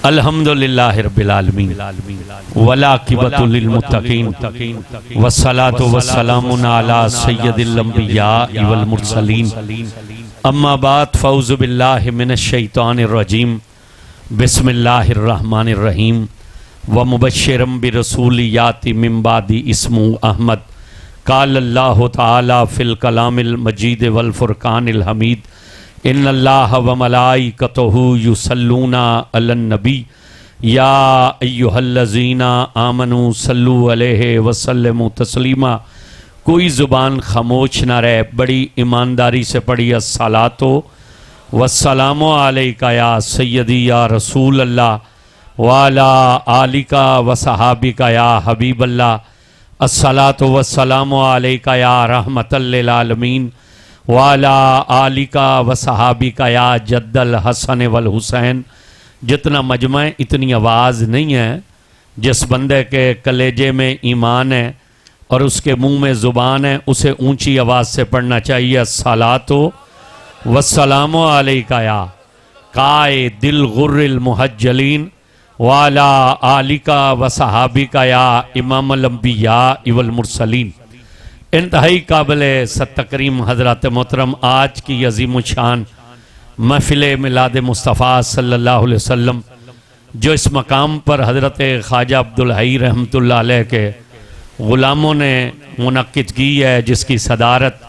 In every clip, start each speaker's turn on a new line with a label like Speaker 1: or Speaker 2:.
Speaker 1: الحمدللہ رب العالمین والعاقبۃ للمتقین والصلاة والسلام علی سید الانبیاء والمرسلین اما بعد فاعوذ باللہ من الشیطان الرجیم بسم اللہ الرحمن الرحیم ومبشرا برسول یاتی من بعد اسمہ احمد قال اللہ تعالی فی الکلام المجید والفرقان الحمید ان اللہ وملائکتہ یصلون علی النبی یا ایہا الذین آمنوا صلوا علیہ وسلموا تسلیما۔ کوئی زبان خاموش نہ رہے، بڑی ایمانداری سے پڑھی الصلاۃ والسلام علیک یا سیدی یا رسول اللہ وعلی آلک وصحابک یا حبیب اللہ، الصلاۃ والسلام علیک یا رحمۃ للعالمین وعلی آلک وصحابک یا جد الحسن والحسین۔ جتنا مجمع اتنی آواز نہیں ہے، جس بندے کے کلیجے میں ایمان ہے اور اس کے منہ میں زبان ہے اسے اونچی آواز سے پڑھنا چاہیے الصلاۃ والسلام علیک یا قائد الغر المحجلین وعلی آلک وصحابک یا امام الانبیاء والمرسلین۔ انتہائی قابل تکریم حضرات محترم، آج کی عظیم الشان محفل میلاد مصطفیٰ صلی اللہ علیہ وسلم جو اس مقام پر حضرت خواجہ عبدالحی رحمۃ اللہ علیہ کے غلاموں نے منعقد کی ہے، جس کی صدارت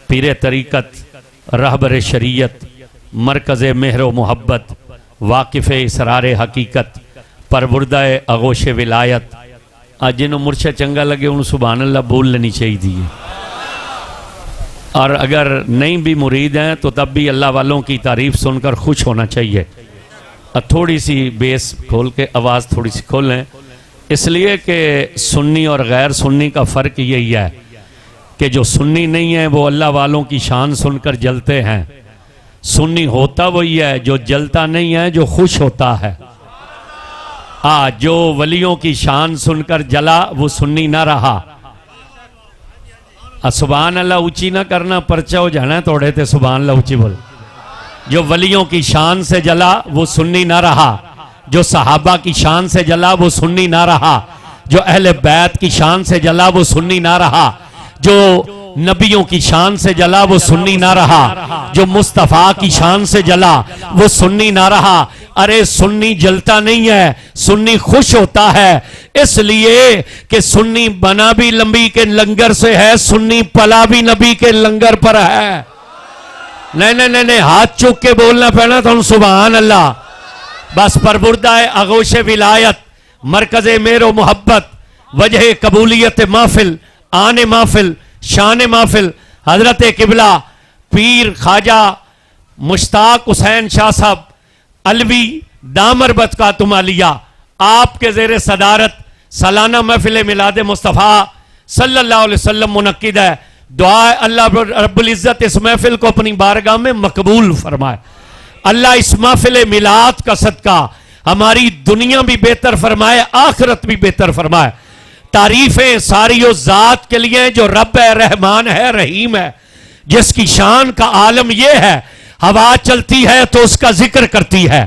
Speaker 1: پیر طریقت، رہبر شریعت، مرکز مہر و محبت، واقف اسرار حقیقت، پروردہ آغوش ولایت، آج جنہوں مرشہ چنگا لگے انہوں سبحان اللہ بول لینی چاہیے دی، اور اگر نہیں بھی مرید ہیں تو تب بھی اللہ والوں کی تعریف سن کر خوش ہونا چاہیے۔ تھوڑی سی بیس کھول کے آواز تھوڑی سی کھولیں، اس لیے کہ سنی اور غیر سنی کا فرق یہی ہے کہ جو سنی نہیں ہے وہ اللہ والوں کی شان سن کر جلتے ہیں، سنی ہوتا وہی ہے جو جلتا نہیں ہے، جو خوش ہوتا ہے۔ جو ولیوں کی شان سن کر جلا وہ سنی نہ رہا۔ سبحان اللہ اونچی نہ کرنا، پرچہ ہو جانا ہے توڑے تھے، سبحان اللہ اونچی بول۔ جو ولیوں کی شان سے جلا وہ سنی نہ رہا، جو صحابہ کی شان سے جلا وہ سنی نہ رہا، جو اہل بیت کی شان سے جلا وہ سنی نہ رہا، جو نبیوں کی شان سے جلا وہ سنی نہ رہا، جو مصطفیٰ کی شان سے جلا وہ سنی نہ رہا۔ ارے سنی جلتا نہیں ہے، سنی خوش ہوتا ہے، اس لیے کہ سنی بنا بھی نبی کے لنگر سے ہے، سنی پلا بھی نبی کے لنگر پر ہے۔ نہیں ہاتھ چوک کے بولنا پڑنا تو سبحان اللہ۔ بس پروردہ آغوش ولایت، مرکز مہر و محبت، وجہ قبولیت محفل، آن محفل، شان محفل، حضرت قبلہ پیر خواجہ مشتاق حسین شاہ صاحب علوی دامر بت کا تمالیہ، آپ کے زیر صدارت سالانہ محفل میلاد مصطفیٰ صلی اللہ علیہ وسلم منعقد ہے۔ دعا اللہ رب العزت اس محفل کو اپنی بارگاہ میں مقبول فرمائے۔ اللہ اس محفل میلاد کا صدقہ ہماری دنیا بھی بہتر فرمائے، آخرت بھی بہتر فرمائے۔ تعریفیں ساری و ذات کے لیے جو رب ہے، رحمان ہے، رحیم ہے، جس کی شان کا عالم یہ ہے، ہوا چلتی ہے تو اس کا ذکر کرتی ہے،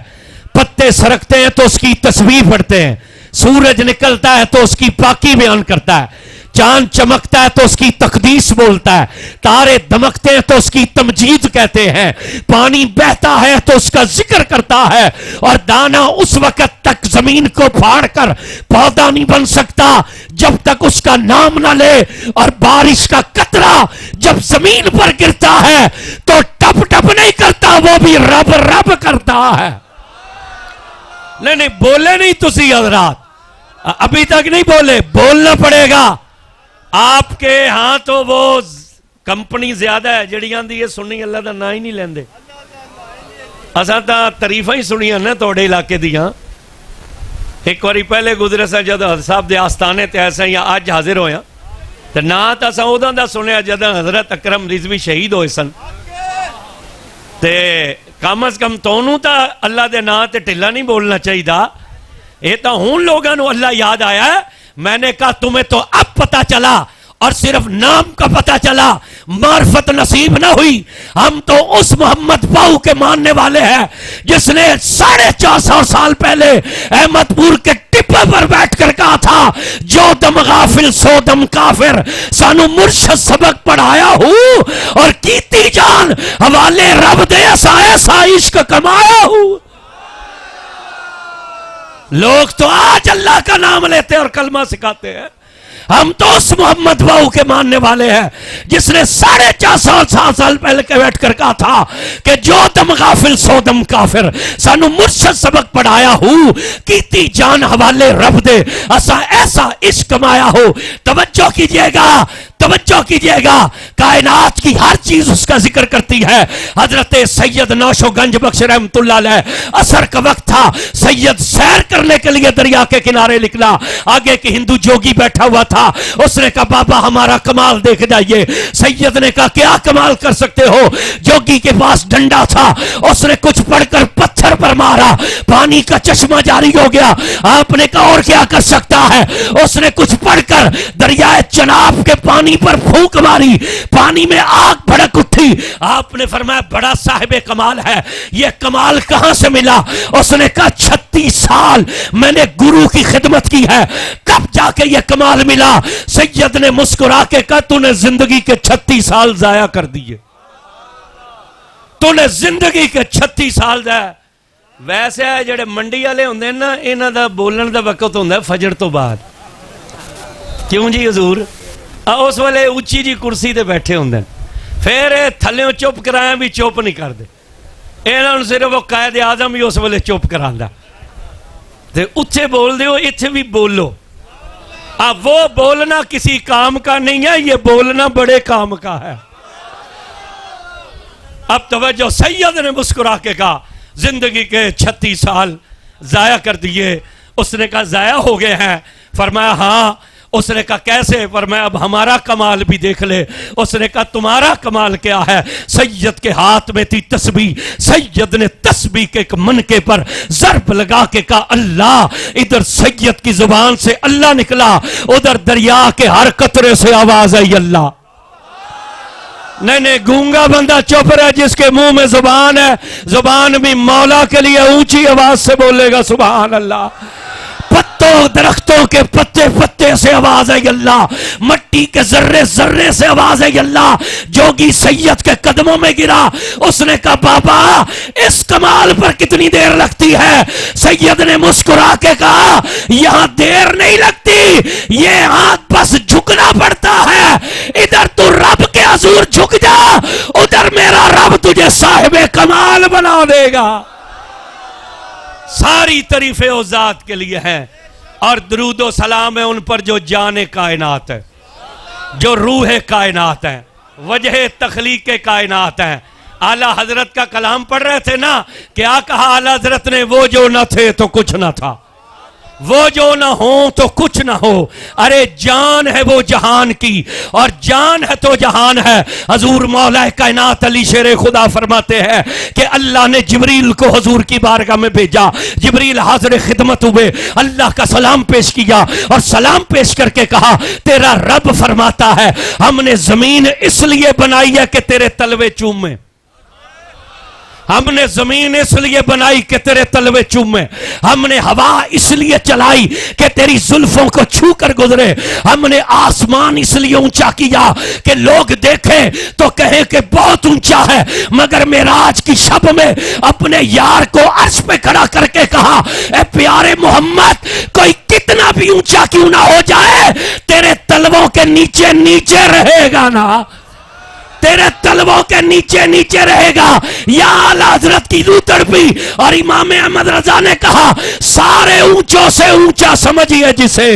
Speaker 1: پتے سرکتے ہیں تو اس کی تسبیح پڑھتے ہیں، سورج نکلتا ہے تو اس کی پاکی بیان کرتا ہے، چاند چمکتا ہے تو اس کی تقدیس بولتا ہے، تارے دمکتے ہیں تو اس کی تمجید کہتے ہیں، پانی بہتا ہے تو اس کا ذکر کرتا ہے، اور دانا اس وقت تک زمین کو پھاڑ کر پودا نہیں بن سکتا جب تک اس کا نام نہ لے، اور بارش کا قطرہ جب زمین پر گرتا ہے تو ٹپ ٹپ نہیں کرتا، وہ بھی رب رب کرتا ہے۔ نہیں بولے نہیں تسی حضرات، ابھی تک نہیں بولے، بولنا پڑے گا۔ آپ کے ہاں تو وہ کمپنی زیادہ ہے جڑی آندی ہے سنی اللہ دا نا ہی نہیں لیندے۔ اساں تاں تعریفاں ہی سنیاں نا توڑے علاقے دیاں۔ ایک واری پہلے گزرے سا جدو حضرت صاحب دے آستانے تے ایسا یا آج حاضر ہویا تے نا تا سا اوہداں دا سنیا جدو حضرت اکرم رضوی شہید ہوئے سن، تے کم از کم تونوں تا اللہ دے نا تے ٹھلا نہیں بولنا چاہیے دا۔ یہ تا ہون لوگاں نو اللہ یاد آیا ہے۔ میں نے کہا تمہیں تو اب پتا چلا اور صرف نام کا پتا چلا، معرفت نصیب نہ ہوئی. ہم تو اس محمد باؤ کے ماننے والے ہیں جس نے 450 سال پہلے احمد پور کے ٹپے پر بیٹھ کر کہا تھا جو دم غافل سو دم کافر. سانو مرشد سبق پڑھایا ہوں اور کیتی جان حوالے رب دے ایسا عشق کمایا ہوں. لوگ تو آج اللہ کا نام لیتے اور کلمہ سکھاتے ہیں. ہم تو اس محمد باؤ کے ماننے والے ہیں جس نے 450 سال پہلے کے بیٹھ کر کہا تھا کہ جو دم غافل سو دم کافر. سانو مرشد سبق پڑھایا ہوں کیتی جان حوالے رب دے ایسا عشق کمایا ہو. توجہ کیجئے گا, توجہ کیجئے گا, کائنات کی ہر چیز اس کا ذکر کرتی ہے. حضرت سید نوشو گنج بخش رحمت اللہ علیہ, عصر کا وقت تھا, سید سیر کرنے کے لیے دریا کے کنارے نکلا. آگے کی ہندو جوگی بیٹھا ہوا تھا. اس نے کہا بابا ہمارا کمال دیکھ جائیے. سید نے کہا کیا کمال کر سکتے ہو؟ جوگی کے پاس ڈنڈا تھا, اس نے کچھ پڑھ کر پتھر پر مارا, پانی کا چشمہ جاری ہو گیا. آپ نے کہا اور کیا کر سکتا ہے؟ اس نے کچھ پڑھ کر دریائے چناب کے پانی پر پھونک ماری, پانی میں آگ بھڑک اٹھی. آپ نے فرمایا بڑا صاحب کمال ہے, یہ کمال کہاں سے ملا؟ اس نے کہا 36 سال میں نے گرو کی خدمت کی ہے, کب جا کے یہ کمال ملا؟ سید نے مسکرا کے کہا تو نے زندگی کے 36 سال ضائع کر دیے, تو نے زندگی کے 36 سال ضائع. ویسے ہے جڑے منڈی والے ہوندے نا, انہاں دا بولن دا وقت ہوندا فجر تو بعد. کیوں جی حضور؟ اس والے اچھی جی کرسی تے بیٹھے ہوندے, پھر تھلیوں چپ کرایا بھی چپ نہیں کر دے. انہاں صرف وہ قائد اعظم ہی اس والے چپ کراندا تے اتھے بول دیو اتھے بھی بولو. اب وہ بولنا کسی کام کا نہیں ہے, یہ بولنا بڑے کام کا ہے. اب توجہ, سید نے مسکرا کے کہا زندگی کے 36 سال ضائع کر دیے. اس نے کہا ضائع ہو گئے ہیں؟ فرمایا ہاں. اس نے کہا کیسے؟ فرمایا اب ہمارا کمال بھی دیکھ لے. اس نے کہا تمہارا کمال کیا ہے؟ سید کے ہاتھ میں تھی تسبیح, سید نے تسبیح کے ایک منکے پر ضرب لگا کے کہا اللہ. ادھر سید کی زبان سے اللہ نکلا, ادھر دریا کے ہر قطرے سے آواز آئی اللہ. نہیں گونگا بندہ چپ رہا, جس کے منہ میں زبان ہے, زبان بھی مولا کے لیے اونچی آواز سے بولے گا سبحان اللہ. پتوں درختوں کے پتے پتے سے آواز ہے اللہ, مٹی کے ذرے ذرے سے آواز ہے اللہ. جوگی سید کے قدموں میں گرا. اس نے کہا بابا اس کمال پر کتنی دیر لگتی ہے؟ سید نے مسکرا کے کہا یہاں دیر نہیں لگتی, یہ ہاتھ بس جھکنا پڑتا ہے. ادھر تو رب کے حضور جھک جا, ادھر میرا رب تجھے صاحب کمال بنا دے گا. ساری تعریفیں اس ذات کے لیے ہیں اور درود و سلام ہے ان پر جو جان کائنات ہے, جو روح کائنات ہے, وجہ تخلیق کائنات ہے. اعلیٰ حضرت کا کلام پڑھ رہے تھے نا, کیا کہا اعلیٰ حضرت نے؟ وہ جو نہ تھے تو کچھ نہ تھا, وہ جو نہ ہوں تو کچھ نہ ہو. ارے جان ہے وہ جہان کی, اور جان ہے تو جہان ہے. حضور مولا کائنات علی شیر خدا فرماتے ہیں کہ اللہ نے جبریل کو حضور کی بارگاہ میں بھیجا. جبریل حاضر خدمت ہوئے, اللہ کا سلام پیش کیا اور سلام پیش کر کے کہا تیرا رب فرماتا ہے ہم نے زمین اس لیے بنائی ہے کہ تیرے تلوے چومیں, ہم نے زمین اس لیے بنائی کہ تیرے تلوے چومے, ہم نے ہوا اس لیے چلائی کہ تیری زلفوں کو چھو کر گزرے, ہم نے آسمان اس لیے اونچا کیا کہ لوگ دیکھیں تو کہیں کہ بہت اونچا ہے. مگر معراج کی شب میں اپنے یار کو عرش پہ کھڑا کر کے کہا اے پیارے محمد, کوئی کتنا بھی اونچا کیوں نہ ہو جائے تیرے تلووں کے نیچے نیچے رہے گا نا, تیرے تلووں کے نیچے نیچے رہے گا. یا اعلیٰ حضرت کی روح تڑپی اور امام احمد رضا نے کہا سارے اونچوں سے اونچا سمجھیے جسے,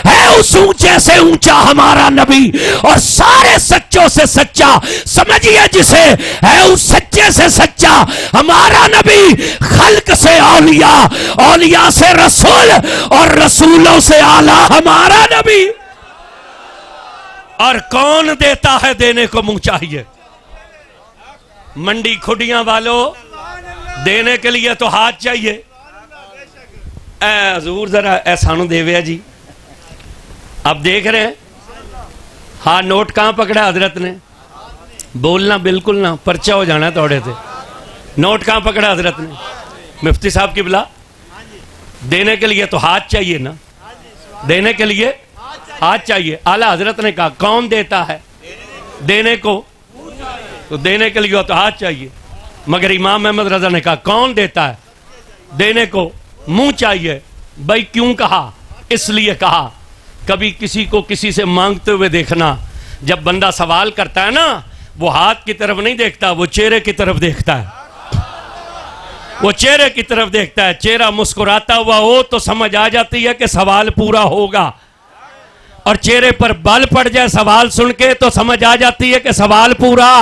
Speaker 1: ہے اس اونچے سے اونچا ہمارا نبی, اور سارے سچوں سے سچا سمجھیے جسے, ہے اس سچے سے سچا ہمارا نبی. خلق سے اولیاء, اولیاء سے رسول, اور رسولوں سے اعلیٰ ہمارا نبی. اور کون دیتا ہے دینے کو منہ چاہیے. منڈی کھڈیاں والوں, دینے کے لیے تو ہاتھ چاہیے. اے حضور ذرا اے سانو دے ویا جی. اب دیکھ رہے ہیں ہاں نوٹ کہاں پکڑا حضرت نے, بولنا بالکل نہ پرچہ ہو جانا توڑے تھے. نوٹ کہاں پکڑا حضرت نے؟ مفتی صاحب کی بلا دینے کے لیے تو ہاتھ چاہیے نا, دینے کے لیے ہاتھ چاہیے. اعلیٰ حضرت نے کہا کون دیتا ہے دینے کو, تو دینے کے لیے تو ہاتھ چاہیے. مگر امام احمد رضا نے کہا کون دیتا ہے دینے کو منہ چاہیے. بھائی کیوں کہا؟ اس لیے کہا کبھی کسی کو کسی سے مانگتے ہوئے دیکھنا, جب بندہ سوال کرتا ہے نا وہ ہاتھ کی طرف نہیں دیکھتا, وہ چہرے کی طرف دیکھتا ہے, وہ چہرے کی طرف دیکھتا ہے. چہرہ مسکراتا ہوا ہو تو سمجھ آ جاتی ہے کہ سوال پورا ہوگا, اور چہرے پر بال پڑ جائے سوال سن کے تو سمجھ آ جاتی ہے کہ سوال پورا.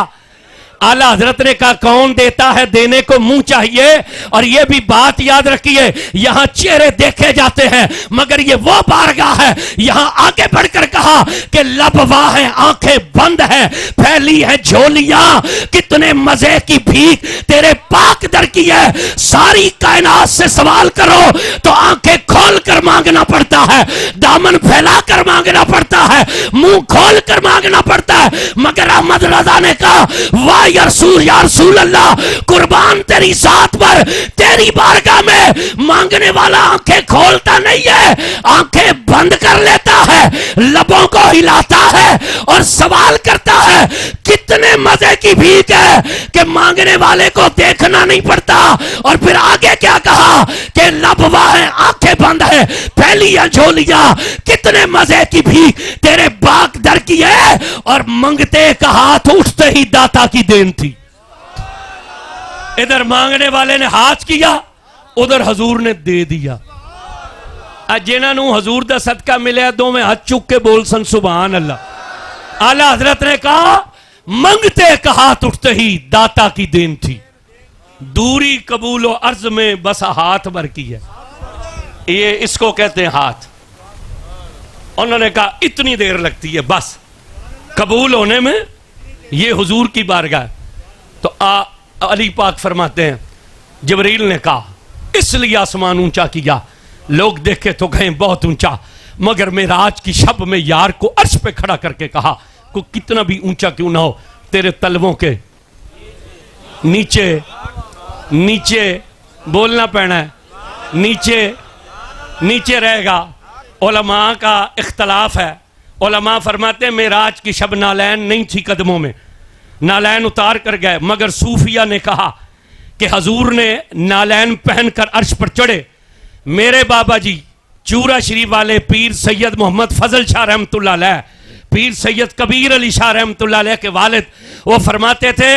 Speaker 1: اعلیٰ حضرت نے کہا کون دیتا ہے دینے کو منہ چاہیے. اور یہ بھی بات یاد رکھیے, یہاں چہرے دیکھے جاتے ہیں مگر یہ وہ بارگاہ ہے. یہاں آگے بڑھ کر کہا کہ لب واہ ہیں آنکھیں بند ہیں پھیلی ہے جھولیاں, کتنے مزے کی بھیک تیرے پاک در کی ہے. ساری کائنات سے سوال کرو تو آنکھیں کھول کر مانگنا پڑتا ہے, دامن پھیلا کر مانگنا پڑتا ہے, منہ کھول کر مانگنا پڑتا ہے. مگر احمد رضا نے کہا واہ یا رسول اللہ, قربان تیری ذات پر, تیری بارگاہ میں مانگنے والا آنکھیں کھولتا نہیں ہے, آنکھیں بند کر لیتا ہے, لبوں کو ہلاتا ہے اور سوال کرتا ہے. کتنے مزے کی بھیک ہے کہ مانگنے والے کو دیکھنا نہیں پڑتا. اور پھر آگے کیا کہا کہ لب واہ ہیں آنکھیں بند ہے پھیلی ہے جھولیاں, کتنے مزے کی بھیک تیرے باغ در کی ہے. اور منگتے کا ہاتھ اٹھتے ہی داتا کی دین تھی. ادھر مانگنے والے نے ہاتھ کیا, ادھر حضور نے دے دیا. جنہاں نو حضور دا صدقہ ملے دو میں ہاتھ چک کے بول سن سبحان اللہ. اعلیٰ حضرت نے کہا منگتے کا ہاتھ اٹھتے ہی داتا کی دین تھی. دوری قبول و عرض میں بس ہاتھ بھر کی ہے, یہ اس کو کہتے ہیں ہاتھ. انہوں نے کہا اتنی دیر لگتی ہے بس قبول ہونے میں, یہ حضور کی بارگاہ. تو علی پاک فرماتے ہیں جبریل نے کہا اس لیے آسمان اونچا کیا, لوگ دیکھے تو گئے بہت اونچا, مگر معراج کی شب میں یار کو عرش پہ کھڑا کر کے کہا کو کتنا بھی اونچا کیوں نہ ہو تیرے تلووں کے نیچے, نیچے بولنا پڑنا ہے, نیچے نیچے رہے گا. علماء کا اختلاف ہے, علماء فرماتے ہیں معراج کی شب نالین نہیں تھی قدموں میں, نالین اتار کر گئے. مگر صوفیہ نے کہا کہ حضور نے نالین پہن کر عرش پر چڑھے. میرے بابا جی چورا شریف والے پیر سید محمد فضل شاہ رحمت اللہ علیہ, پیر سید کبیر علی شاہ رحمت اللہ علیہ کے والد, وہ فرماتے تھے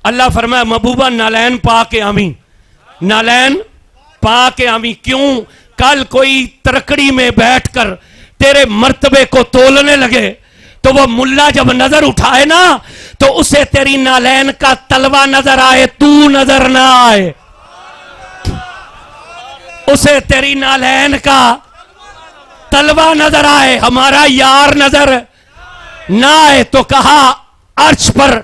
Speaker 1: اللہ فرمایا محبوبہ نالین پا کے آمین, نالین پا کے آمین. کیوں؟ کل کوئی ترکڑی میں بیٹھ کر تیرے مرتبے کو تولنے لگے تو وہ ملا جب نظر اٹھائے نا تو اسے تیری نالین کا تلوہ نظر آئے, تو نظر نہ آئے, اسے تیری نالین کا تلوہ نظر آئے, ہمارا یار نظر نہ آئے. تو کہا عرش پر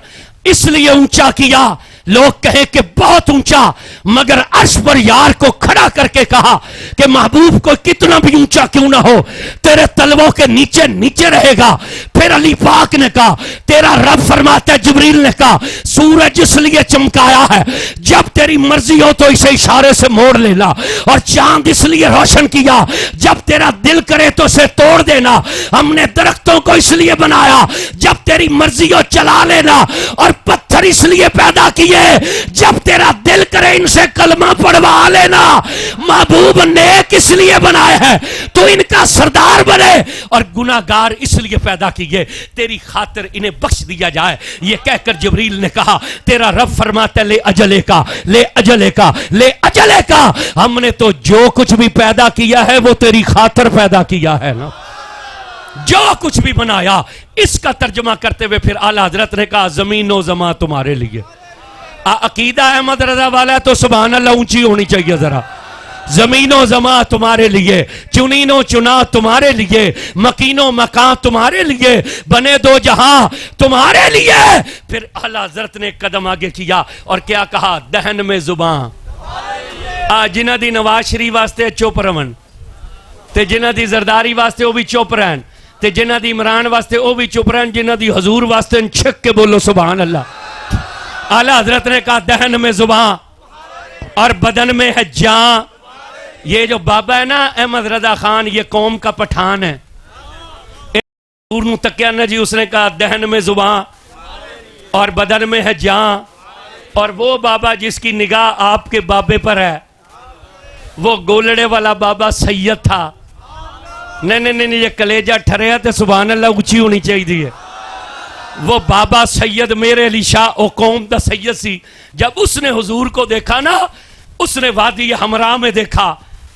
Speaker 1: اس لیے اونچا کیا, لوگ کہیں کہ بہت اونچا, مگر عرش پر یار کو کھڑا کر کے کہا کہ محبوب کو کتنا بھی اونچا کیوں نہ ہو تیرے تلووں کے نیچے نیچے رہے گا. پھر علی پاک نے کہا تیرا رب فرماتا ہے, جبریل نے کہا سورج اس لیے چمکایا ہے جب تیری مرضی ہو تو اسے اشارے سے موڑ لینا, اور چاند اس لیے روشن کیا جب تیرا دل کرے تو اسے توڑ دینا. ہم نے درختوں کو اس لیے بنایا جب تیری مرضی ہو چلا لینا, اور پتھر اس لیے پیدا کیے جب تیرا دل کرے ان سے کلمہ پڑھوا لینا. محبوب نیک اس لیے بنائے ہیں تو ان کا سردار بنے, اور گناہگار اس لیے پیدا کیے تیری خاطر انہیں بخش دیا جائے. یہ کہہ کر جبریل نے کہا تیرا رب فرماتا ہے لے اجلے کا, لے اجلے کا, لے اجلے کا. ہم نے تو جو کچھ بھی پیدا کیا ہے وہ تیری خاطر پیدا کیا ہے نا, جو کچھ بھی بنایا. اس کا ترجمہ کرتے ہوئے پھر اعلیٰ حضرت نے کہا زمین و زمان تمہارے لیے. عقیدہ احمد رضا والا ہے تو سبحان اللہ اونچی ہونی چاہیے ذرا. زمین و زمان تمہارے لیے, چنین و چنا تمہارے لیے, مکین و مکان تمہارے لیے, بنے دو جہاں تمہارے لیے. پھر اعلیٰ حضرت نے قدم آگے کیا اور کیا کہا دہن میں زبان. جنہ دی نواز شریف واسطے چپ رہن تے جنہ دی زرداری واسطے وہ بھی چپ رہن, تے جنہ دی عمران واسطے او بھی چپ رہن، جنہ دی حضور واسطے چھک کے بولو سبحان اللہ۔ اعلیٰ حضرت نے کہا دہن میں زبان اور بدن میں ہے جان۔ یہ جو بابا ہے نا احمد رضا خان، یہ قوم کا پٹھان ہے۔ حضور نو تکیا نا جی، اس نے کہا دہن میں زبان اور بدن میں ہے جان۔ اور وہ بابا جس کی نگاہ آپ کے بابے پر ہے، وہ گولڑے والا بابا سید تھا۔ نہیں یہ کلیجہ ٹھریا تے سبحان اللہ اونچی ہونی چاہیے دی ہے۔ وہ بابا سید میرے علی شاہ او قوم دا سید سی۔ جب اس نے حضور کو دیکھا نا، اس نے وادی ہمراہ میں دیکھا۔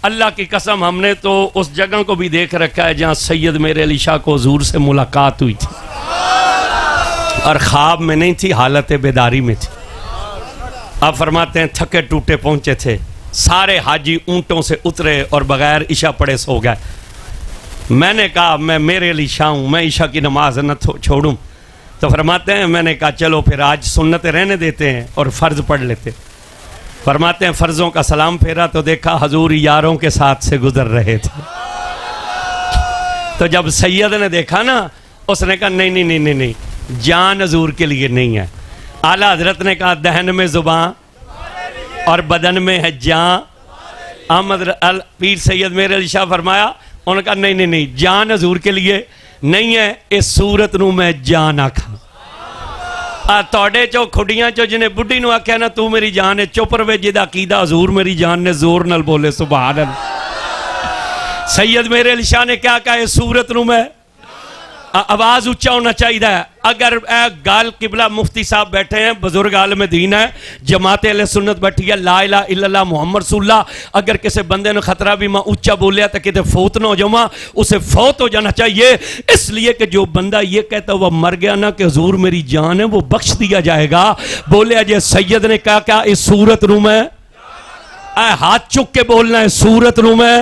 Speaker 1: اللہ کی قسم ہم نے تو اس جگہ کو بھی دیکھ رکھا ہے جہاں سید میرے علی شاہ کو حضور سے ملاقات ہوئی تھی، اور خواب میں نہیں تھی، حالت بیداری میں تھی۔ آپ فرماتے ہیں تھکے ٹوٹے پہنچے تھے، سارے حاجی اونٹوں سے اترے اور بغیر عشاء پڑھے سو گئے۔ میں نے کہا میں میرے علی شاہ ہوں، میں عشاء کی نماز نہ چھوڑوں۔ تو فرماتے ہیں میں نے کہا چلو پھر آج سنتیں رہنے دیتے ہیں اور فرض پڑھ لیتے۔ فرماتے ہیں فرضوں کا سلام پھیرا تو دیکھا حضور یاروں کے ساتھ سے گزر رہے تھے۔ تو جب سید نے دیکھا نا، اس نے کہا نہیں جان حضور کے لیے نہیں ہے۔ اعلیٰ حضرت نے کہا دہن میں زبان اور بدن میں ہے جان۔ احمد پیر سید میرے علی شاہ فرمایا، انہوں نے کہا نہیں جان حضور کے لیے نہیں ہے، اس صورت نو میں جان آکھا۔ توڑے چو کھڑیاں چو جنہیں بڑھی نو آکھیا نا تو میری جان ہے، چوپر وے جدہ عقیدہ حضور میری جان نے زور نل بولے سبحان اللہ۔ سید میرے علی شاہ نے کیا کہا، اس صورت نو میں آواز اچھا ہونا چاہیے۔ اگر گال قبلہ مفتی صاحب بیٹھے ہیں، بزرگ عالم دین ہے، جماعت اہل سنت بیٹھی ہے، لا الہ الا اللہ محمد رسول اللہ، اگر کسی بندے نے خطرہ بھی میں اچھا بولیا تو کہتے فوت نہ ہو جاؤں، اسے فوت ہو جانا چاہیے، اس لیے کہ جو بندہ یہ کہتا وہ مر گیا نا کہ حضور میری جان ہے، وہ بخش دیا جائے گا۔ بولے جے سید نے کہا اس صورت نو میں ہاتھ چک کے بولنا ہے، صورت نو میں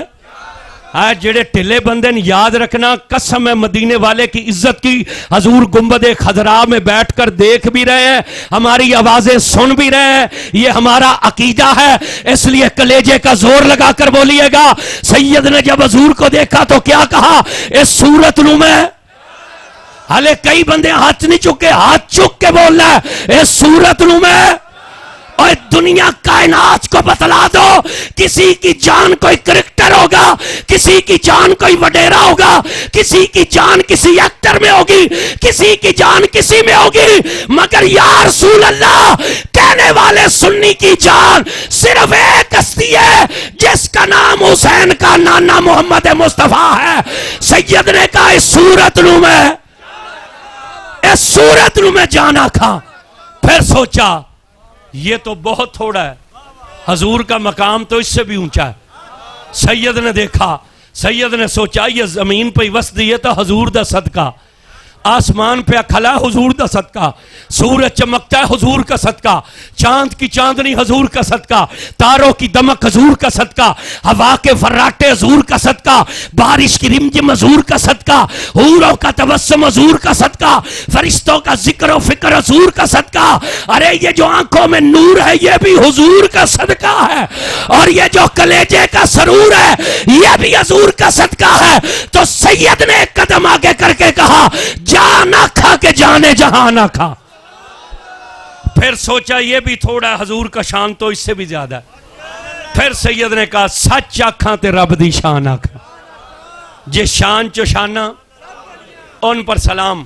Speaker 1: جڑے ٹلے بندے یاد رکھنا، قسم ہے مدینے والے کی عزت کی، حضور گنبد خضراء میں بیٹھ کر دیکھ بھی رہے ہیں، ہماری آوازیں سن بھی رہے ہیں، یہ ہمارا عقیدہ ہے، اس لیے کلیجے کا زور لگا کر بولیے گا۔ سید نے جب حضور کو دیکھا تو کیا کہا، اس صورت نو میں حالے کئی بندے ہاتھ نہیں چکے، ہاتھ چک کے بولنا ہے اس صورت نو میں۔ اور دنیا کائنات کو بتلا دو، کسی کی جان کوئی کرکٹر ہوگا، کسی کی جان کوئی وڈیرا ہوگا، کسی کی جان کسی ایکٹر میں ہوگی، کسی کی جان کسی میں ہوگی، مگر یا رسول اللہ کہنے والے سنی کی جان صرف ایک ہستی ہے جس کا نام حسین کا نانا محمد مصطفیٰ ہے۔ سید نے کہا اس صورت نو میں جانا کھا۔ پھر سوچا یہ تو بہت تھوڑا ہے، حضور کا مقام تو اس سے بھی اونچا ہے۔ سید نے دیکھا، سید نے سوچا یہ زمین پہ وس دیئے تو حضور دا صدقہ، آسمان پہ کھلا حضور دا صدقہ، سورج چمکتا ہے حضور کا صدقہ، چاند کی چاندنی حضور کا صدقہ، تاروں کی دمک حضور کا صدقہ، ہوا کے فراٹے حضور کا صدقہ، بارش کی رمجم حضور کا صدقہ، حوروں کا تبسم حضور کا صدقہ، فرشتوں کا ذکر و فکر حضور کا صدقہ، ارے یہ جو آنکھوں میں نور ہے یہ بھی حضور کا صدقہ ہے، اور یہ جو کلیجے کا سرور ہے یہ بھی حضور کا صدقہ ہے۔ تو سید نے ایک قدم آگے کر کے کہا نہ کھا کے جانے جہاں نہ کھا۔ پھر سوچا یہ بھی تھوڑا ہے، حضور کا شان تو اس سے بھی زیادہ ہے۔ پھر سید نے کہا سچ آکھاں تے رب دی شان آکھاں، جے شان چو شانہ ان پر سلام۔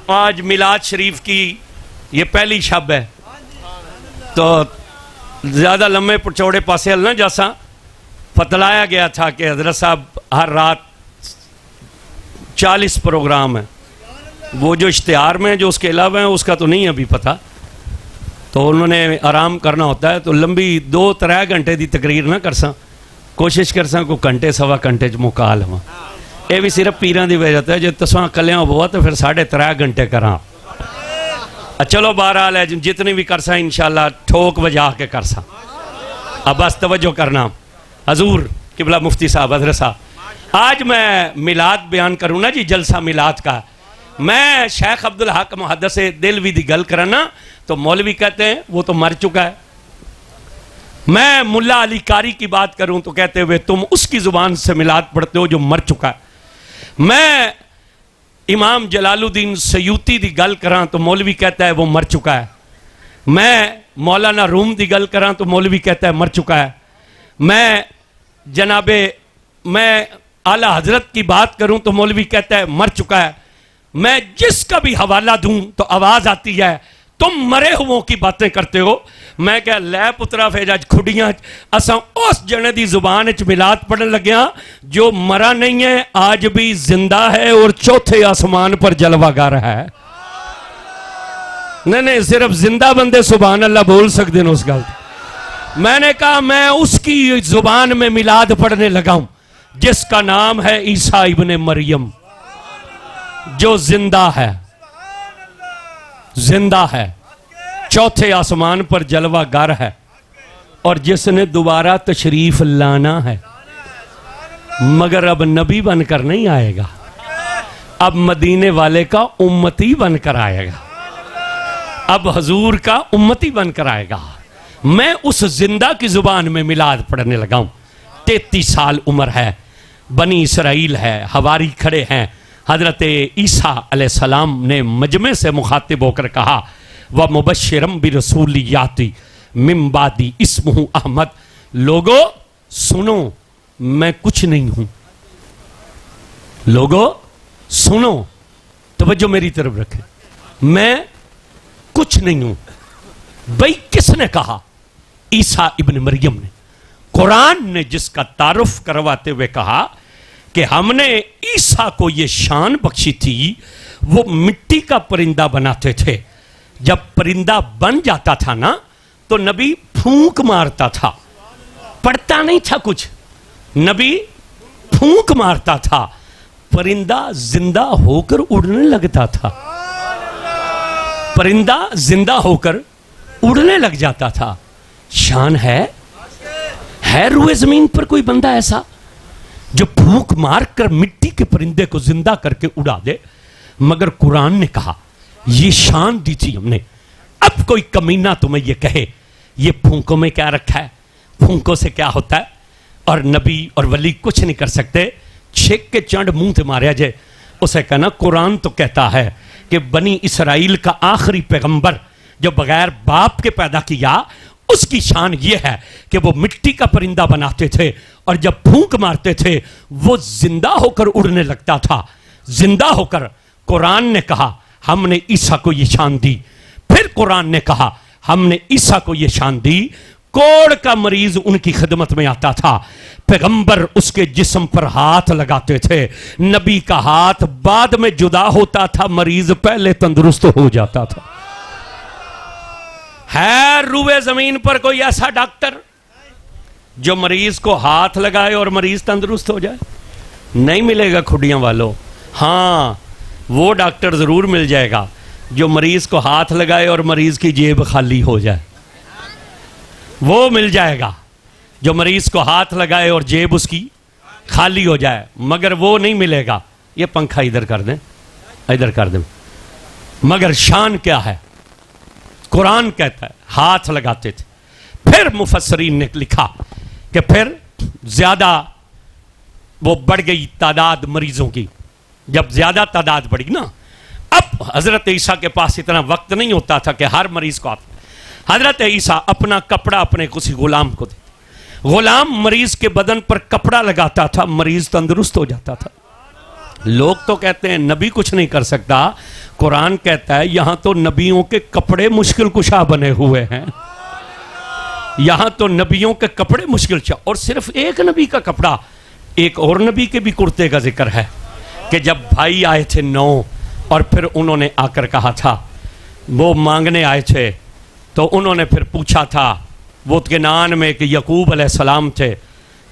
Speaker 1: آج میلاد شریف کی یہ پہلی شب ہے، تو زیادہ لمبے چوڑے پاسے ہل نہ جیسا بتلایا گیا تھا کہ حضرت صاحب ہر رات 40 پروگرام ہیں، وہ جو اشتہار میں جو اس کے علاوہ ہیں اس کا تو نہیں ابھی پتہ، تو انہوں نے آرام کرنا ہوتا ہے، تو لمبی 2-3 گھنٹے دی تقریر نہ کرساں، کوشش کرساں کو گھنٹے سوا گھنٹے مکال ہوا۔ یہ بھی صرف پیران دی وجہ ہے، جو تساں کلیاں ہوا تو پھر 3.5 گھنٹے کراں۔ چلو بہرحال ہے جتنی بھی کرساں انشاءاللہ ٹھوک بجا کے کرساں۔ اب بس توجہ کرنا، حضور قبلہ مفتی صاحب حضرت صاحب، آج میں میلاد بیان کروں نا جی، جلسہ میلاد کا، میں شیخ عبدالحق محدث دلوی دی گل کرنا تو مولوی کہتے ہیں وہ تو مر چکا ہے، میں ملا علی قاری کی بات کروں تو کہتے ہوئے تم اس کی زبان سے میلاد پڑھتے ہو جو مر چکا ہے، میں امام جلال الدین سیوطی دی گل کراں تو مولوی کہتا ہے وہ مر چکا ہے. میں مولانا روم دی گل کراں تو مولوی کہتا ہے مر چکا ہے. میں اعلیٰ حضرت کی بات کروں تو مولوی کہتا ہے مر چکا ہے. میں جس کا بھی حوالہ دوں تو آواز آتی ہے تم مرے ہوں کی باتیں کرتے ہو. میں کہا لے پترا فیجاج کھڑیاں اساں اس جنے دی زبان اچ میلاد پڑھن لگیاں جو مرا نہیں ہے آج بھی زندہ ہے اور چوتھے آسمان پر جلوہ گر ہے. نہیں صرف زندہ بندے سبحان اللہ بول سکتے ہیں اس گل. میں نے کہا میں اس کی زبان میں میلاد پڑھنے لگا ہوں جس کا نام ہے عیسیٰ ابن مریم، جو زندہ ہے، زندہ ہے، چوتھے آسمان پر جلوہ گر ہے، اور جس نے دوبارہ تشریف لانا ہے، مگر اب نبی بن کر نہیں آئے گا، اب مدینے والے کا امتی بن کر آئے گا، اب حضور کا امتی بن کر آئے گا. میں اس زندہ کی زبان میں میلاد پڑھنے لگا ہوں. 33 سال عمر ہے، بنی اسرائیل ہے، حواری کھڑے ہیں. حضرت عیسیٰ علیہ السلام نے مجمع سے مخاطب ہو کر کہا وَمُبَشِّرًا بِرَسُولٍ یَأْتِی مِن بَعْدِی اسمہ احمد. لوگو سنو میں کچھ نہیں ہوں. لوگو سنو، توجہ میری طرف رکھیں، میں کچھ نہیں ہوں. بھئی کس نے کہا؟ عیسیٰ ابن مریم نے. قرآن نے جس کا تعارف کرواتے ہوئے کہا کہ ہم نے عیسیٰ کو یہ شان بخشی تھی، وہ مٹی کا پرندہ بناتے تھے. جب پرندہ بن جاتا تھا نا تو نبی پھونک مارتا تھا، پڑھتا نہیں تھا کچھ، نبی پھونک مارتا تھا، پرندہ زندہ ہو کر اڑنے لگتا تھا، پرندہ زندہ ہو کر اڑنے لگ جاتا تھا. شان ہے روئے زمین پر کوئی بندہ ایسا جو پھونک مار کر مٹی کے پرندے کو زندہ کر کے اڑا دے؟ مگر قرآن نے کہا یہ شان دی تھی ہم نے. اب کوئی کمینہ تمہیں یہ کہے یہ پھونکوں میں کیا رکھا ہے، پھونکوں سے کیا ہوتا ہے، اور نبی اور ولی کچھ نہیں کر سکتے، چھک کے چانڈ منہ تے ماریا جائے. اسے کہنا قرآن تو کہتا ہے کہ بنی اسرائیل کا آخری پیغمبر جو بغیر باپ کے پیدا کیا، اس کی شان یہ ہے کہ وہ مٹی کا پرندہ بناتے تھے اور جب پھونک مارتے تھے وہ زندہ ہو کر اڑنے لگتا تھا، زندہ ہو کر. قرآن نے کہا ہم نے عیسیٰ کو یہ شان دی. پھر قرآن نے کہا ہم نے عیسیٰ کو یہ شان دی. کوڑ کا مریض ان کی خدمت میں آتا تھا، پیغمبر اس کے جسم پر ہاتھ لگاتے تھے. نبی کا ہاتھ بعد میں جدا ہوتا تھا، مریض پہلے تندرست ہو جاتا تھا. ہے روئے زمین پر کوئی ایسا ڈاکٹر جو مریض کو ہاتھ لگائے اور مریض تندرست ہو جائے؟ نہیں ملے گا کھڈیاں والوں. ہاں وہ ڈاکٹر ضرور مل جائے گا جو مریض کو ہاتھ لگائے اور مریض کی جیب خالی ہو جائے. وہ مل جائے گا جو مریض کو ہاتھ لگائے اور جیب اس کی خالی ہو جائے، مگر وہ نہیں ملے گا. یہ پنکھا ادھر کر دیں، ادھر کر دیں. مگر شان کیا ہے؟ قرآن کہتا ہے ہاتھ لگاتے تھے. پھر مفسرین نے لکھا کہ پھر زیادہ وہ بڑھ گئی تعداد مریضوں کی. جب زیادہ تعداد بڑھی نا، اب حضرت عیسیٰ کے پاس اتنا وقت نہیں ہوتا تھا کہ ہر مریض کو حضرت عیسیٰ اپنا کپڑا اپنے کسی غلام کو دے. غلام مریض کے بدن پر کپڑا لگاتا تھا، مریض تندرست ہو جاتا تھا. لوگ تو کہتے ہیں نبی کچھ نہیں کر سکتا. قرآن کہتا ہے یہاں تو نبیوں کے کپڑے مشکل کشا بنے ہوئے ہیں، یہاں تو نبیوں کے کپڑے مشکل کشا. اور صرف ایک نبی کا کپڑا، ایک اور نبی کے بھی کرتے کا ذکر ہے کہ جب بھائی آئے تھے 9 اور پھر انہوں نے آ کر کہا تھا، وہ مانگنے آئے تھے تو انہوں نے پھر پوچھا تھا، وہ کنعان میں کہ یعقوب علیہ السلام تھے،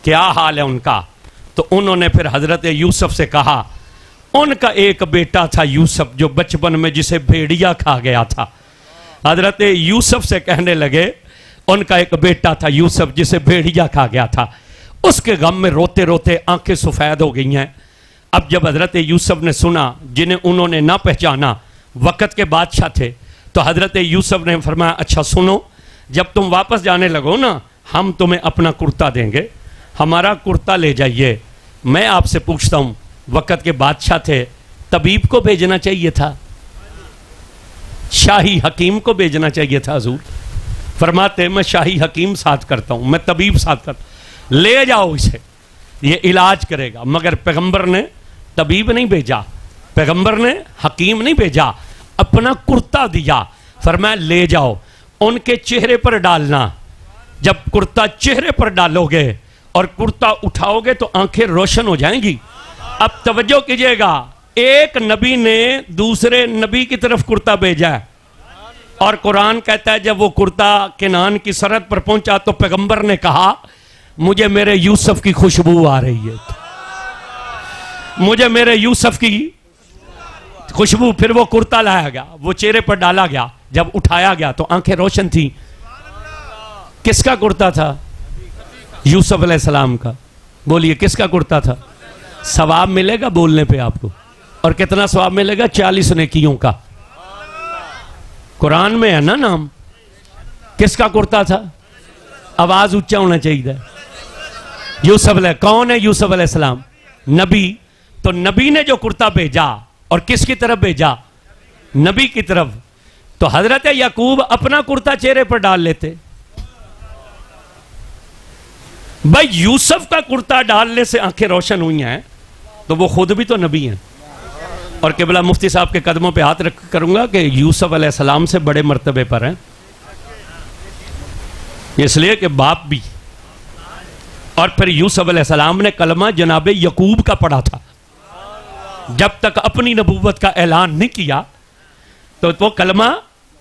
Speaker 1: کیا حال ہے ان کا؟ تو انہوں نے پھر حضرت یوسف سے کہا ان کا ایک بیٹا تھا یوسف جو بچپن میں جسے بھیڑیا کھا گیا تھا. حضرت یوسف سے کہنے لگے ان کا ایک بیٹا تھا یوسف جسے بھیڑیا کھا گیا تھا. اس کے غم میں روتے روتے آنکھیں سفید ہو گئی ہیں. اب جب حضرت یوسف نے سنا، جنہیں انہوں نے نہ پہچانا، وقت کے بادشاہ تھے، تو حضرت یوسف نے فرمایا اچھا سنو، جب تم واپس جانے لگو نا ہم تمہیں اپنا کرتا دیں گے، ہمارا کرتا لے جائیے. میں آپ سے پوچھتا ہوں، وقت کے بادشاہ تھے، طبیب کو بھیجنا چاہیے تھا، شاہی حکیم کو بھیجنا چاہیے تھا. حضور فرماتے میں شاہی حکیم ساتھ کرتا ہوں، میں طبیب ساتھ کرتا ہوں، لے جاؤ اسے، یہ علاج کرے گا. مگر پیغمبر نے طبیب نہیں بھیجا، پیغمبر نے حکیم نہیں بھیجا، اپنا کرتا دیا، فرمایا لے جاؤ، ان کے چہرے پر ڈالنا. جب کرتا چہرے پر ڈالو گے اور کرتا اٹھاؤ گے تو آنکھیں روشن ہو جائیں گی. اب توجہ کیجئے گا، ایک نبی نے دوسرے نبی کی طرف کرتا بھیجا ہے، اور قرآن کہتا ہے جب وہ کرتا کنان کی سرحد پر پہنچا تو پیغمبر نے کہا مجھے میرے یوسف کی خوشبو آ رہی ہے، مجھے میرے یوسف کی خوشبو. پھر وہ کرتا لایا گیا، وہ چہرے پر ڈالا گیا، جب اٹھایا گیا تو آنکھیں روشن تھیں. کس کا کرتا تھا؟ یوسف علیہ السلام کا. بولیے کس کا کرتا تھا؟ ثواب ملے گا بولنے پہ آپ کو، اور کتنا ثواب ملے گا؟ 40 نیکیوں کا. قرآن میں ہے نا نام. کس کا کرتا تھا؟ آواز اونچا ہونا چاہیے. یوسف علیہ. کون ہے یوسف علیہ السلام؟ نبی. تو نبی نے جو کرتا بھیجا اور کس کی طرف بھیجا؟ نبی کی طرف. تو حضرت یعقوب اپنا کرتا چہرے پر ڈال لیتے. بھائی یوسف کا کرتا ڈالنے سے آنکھیں روشن ہوئی ہیں تو وہ خود بھی تو نبی ہیں. اور قبلہ مفتی صاحب کے قدموں پہ ہاتھ رکھ کروں گا کہ یوسف علیہ السلام سے بڑے مرتبے پر ہیں، اس لیے کہ باپ بھی. اور پھر یوسف علیہ السلام نے کلمہ جناب یعقوب کا پڑھا تھا. جب تک اپنی نبوت کا اعلان نہیں کیا تو وہ کلمہ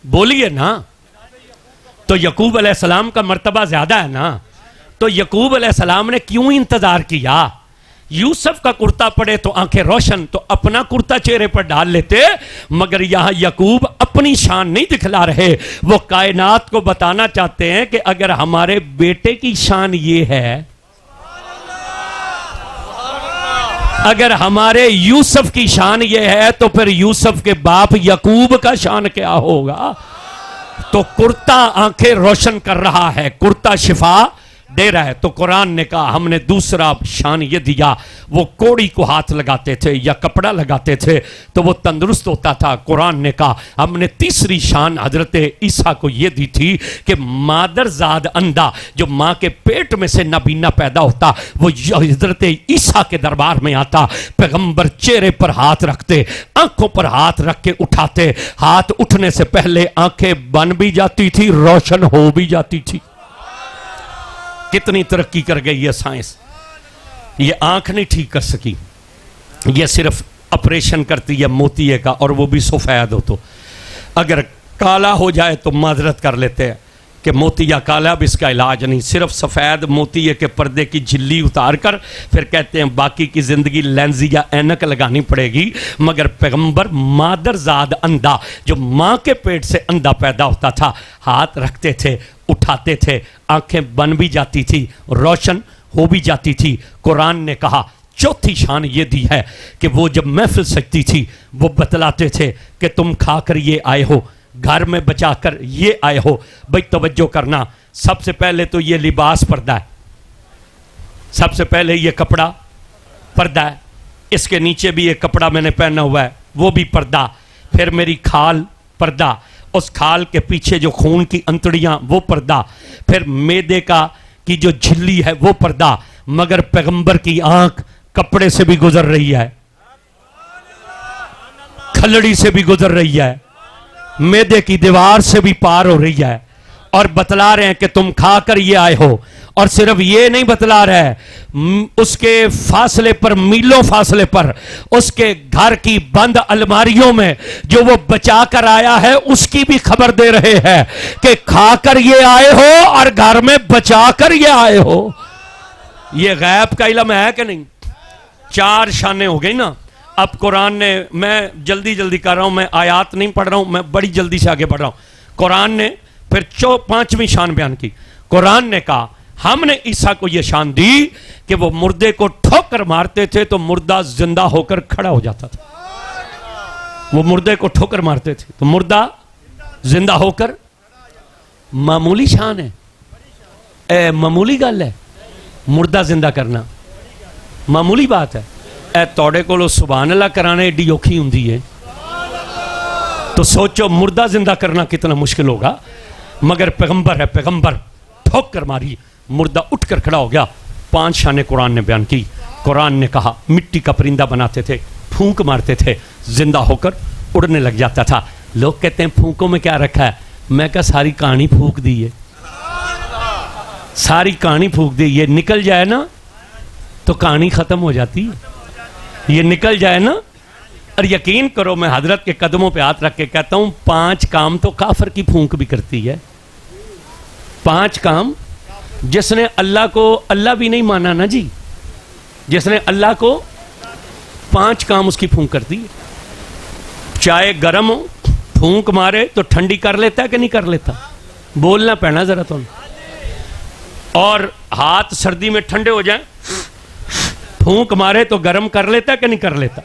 Speaker 1: بولیے نا. تو یعقوب علیہ السلام کا مرتبہ زیادہ ہے نا. تو یعقوب علیہ السلام نے کیوں انتظار کیا؟ یوسف کا کرتا پڑے تو آنکھیں روشن، تو اپنا کرتا چہرے پر ڈال لیتے. مگر یہاں یعقوب اپنی شان نہیں دکھلا رہے، وہ کائنات کو بتانا چاہتے ہیں کہ اگر ہمارے بیٹے کی شان یہ ہے، اگر ہمارے یوسف کی شان یہ ہے تو پھر یوسف کے باپ یعقوب کا شان کیا ہوگا؟ تو کرتا آنکھیں روشن کر رہا ہے، کرتا شفا دے رہا ہے. تو قرآن نے کہا ہم نے دوسرا شان یہ دیا، وہ کوڑی کو ہاتھ لگاتے تھے یا کپڑا لگاتے تھے تو وہ تندرست ہوتا تھا. قرآن نے کہا ہم نے تیسری شان حضرت عیسیٰ کو یہ دی تھی کہ مادر زاد اندھا جو ماں کے پیٹ میں سے نابینا پیدا ہوتا وہ حضرت عیسیٰ کے دربار میں آتا. پیغمبر چہرے پر ہاتھ رکھتے، آنکھوں پر ہاتھ رکھ کے اٹھاتے، ہاتھ اٹھنے سے پہلے آنکھیں بن بھی جاتی تھی، روشن ہو بھی جاتی تھی. کتنی ترقی کر گئی ہے سائنس. یہ آنکھ نہیں ٹھیک کر سکی، یہ صرف آپریشن کرتی ہے موتیے کا، اور وہ بھی سفید ہو. تو اگر کالا ہو جائے تو معذرت کر لیتے ہیں کہ موتیا کالا، اب اس کا علاج نہیں، صرف سفید موتیے کے پردے کی جھلی اتار کر پھر کہتے ہیں باقی کی زندگی لینز یا اینک لگانی پڑے گی. مگر پیغمبر مادر زاد اندھا جو ماں کے پیٹ سے اندھا پیدا ہوتا تھا، ہاتھ رکھتے تھے، اٹھاتے تھے، آنکھیں بن بھی جاتی تھی، روشن ہو بھی جاتی تھی. قرآن نے کہا چوتھی شان یہ دی ہے کہ وہ جب محفل سجتی تھی وہ بتلاتے تھے کہ تم کھا کر یہ آئے ہو، گھر میں بچا کر یہ آئے ہو. بھئی توجہ کرنا، سب سے پہلے تو یہ لباس پردہ ہے، سب سے پہلے یہ کپڑا پردہ ہے، اس کے نیچے بھی ایک کپڑا میں نے پہنا ہوا ہے وہ بھی پردہ. پھر میری کھال پردہ، اس کھال کے پیچھے جو خون کی انتڑیاں وہ پردہ، پھر میدے کی جو جھلی ہے وہ پردہ. مگر پیغمبر کی آنکھ کپڑے سے بھی گزر رہی ہے، کھلڑی سے بھی گزر رہی ہے، میدے کی دیوار سے بھی پار ہو رہی ہے، اور بتلا رہے ہیں کہ تم کھا کر یہ آئے ہو. اور صرف یہ نہیں بتلا رہے، اس کے فاصلے پر، میلوں فاصلے پر، اس کے گھر کی بند الماریوں میں جو وہ بچا کر آیا ہے اس کی بھی خبر دے رہے ہیں کہ کھا کر یہ آئے ہو اور گھر میں بچا کر یہ آئے ہو. یہ غیب کا علم ہے کہ نہیں؟ 4 شانیں ہو گئی نا. اب قرآن نے، میں جلدی کر رہا ہوں، میں آیات نہیں پڑھ رہا ہوں، میں بڑی جلدی سے آگے بڑھ رہا ہوں. قرآن نے پھر 5ویں شان بیان کی. قرآن نے کہا ہم نے عیسیٰ کو یہ شان دی کہ وہ مردے کو ٹھوکر مارتے تھے تو مردہ زندہ ہو کر کھڑا ہو جاتا تھا. وہ مردے کو ٹھوکر مارتے تھے تو مردہ زندہ ہو کر. معمولی شان ہے، معمولی گل ہے مردہ زندہ کرنا، معمولی بات ہے. اے توڑے کو سبحان اللہ کرانے ایڈی اوکھی ہوندی ہے تو سوچو مردہ زندہ کرنا کتنا مشکل ہوگا، مگر پیغمبر ہے، پیغمبر ٹھوک کر ماری، مردہ اٹھ کر کھڑا ہو گیا۔ 5 شانیں قرآن نے بیان کی۔ قرآن نے کہا مٹی کا پرندہ بناتے تھے، پھونک مارتے تھے، زندہ ہو کر اڑنے لگ جاتا تھا۔ لوگ کہتے ہیں پھونکوں میں کیا رکھا ہے؟ میں کہا ساری کہانی پھونک دی ہے، ساری کہانی پھونک دی۔ یہ نکل جائے نا تو کہانی ختم ہو جاتی ہے، یہ نکل جائے نا۔ اور یقین کرو میں حضرت کے قدموں پہ ہاتھ رکھ کے کہتا ہوں 5 کام تو کافر کی پھونک بھی کرتی ہے۔ 5 کام جس نے اللہ کو اللہ بھی نہیں مانا نا جی، جس نے اللہ کو 5 کام اس کی پھونک کرتی ہے۔ چائے گرم ہو پھونک مارے تو ٹھنڈی کر لیتا ہے کہ نہیں کر لیتا؟ بولنا پڑنا ذرا تو۔ اور ہاتھ سردی میں ٹھنڈے ہو جائیں پھونک مارے تو گرم کر لیتا ہے کہ نہیں کر لیتا؟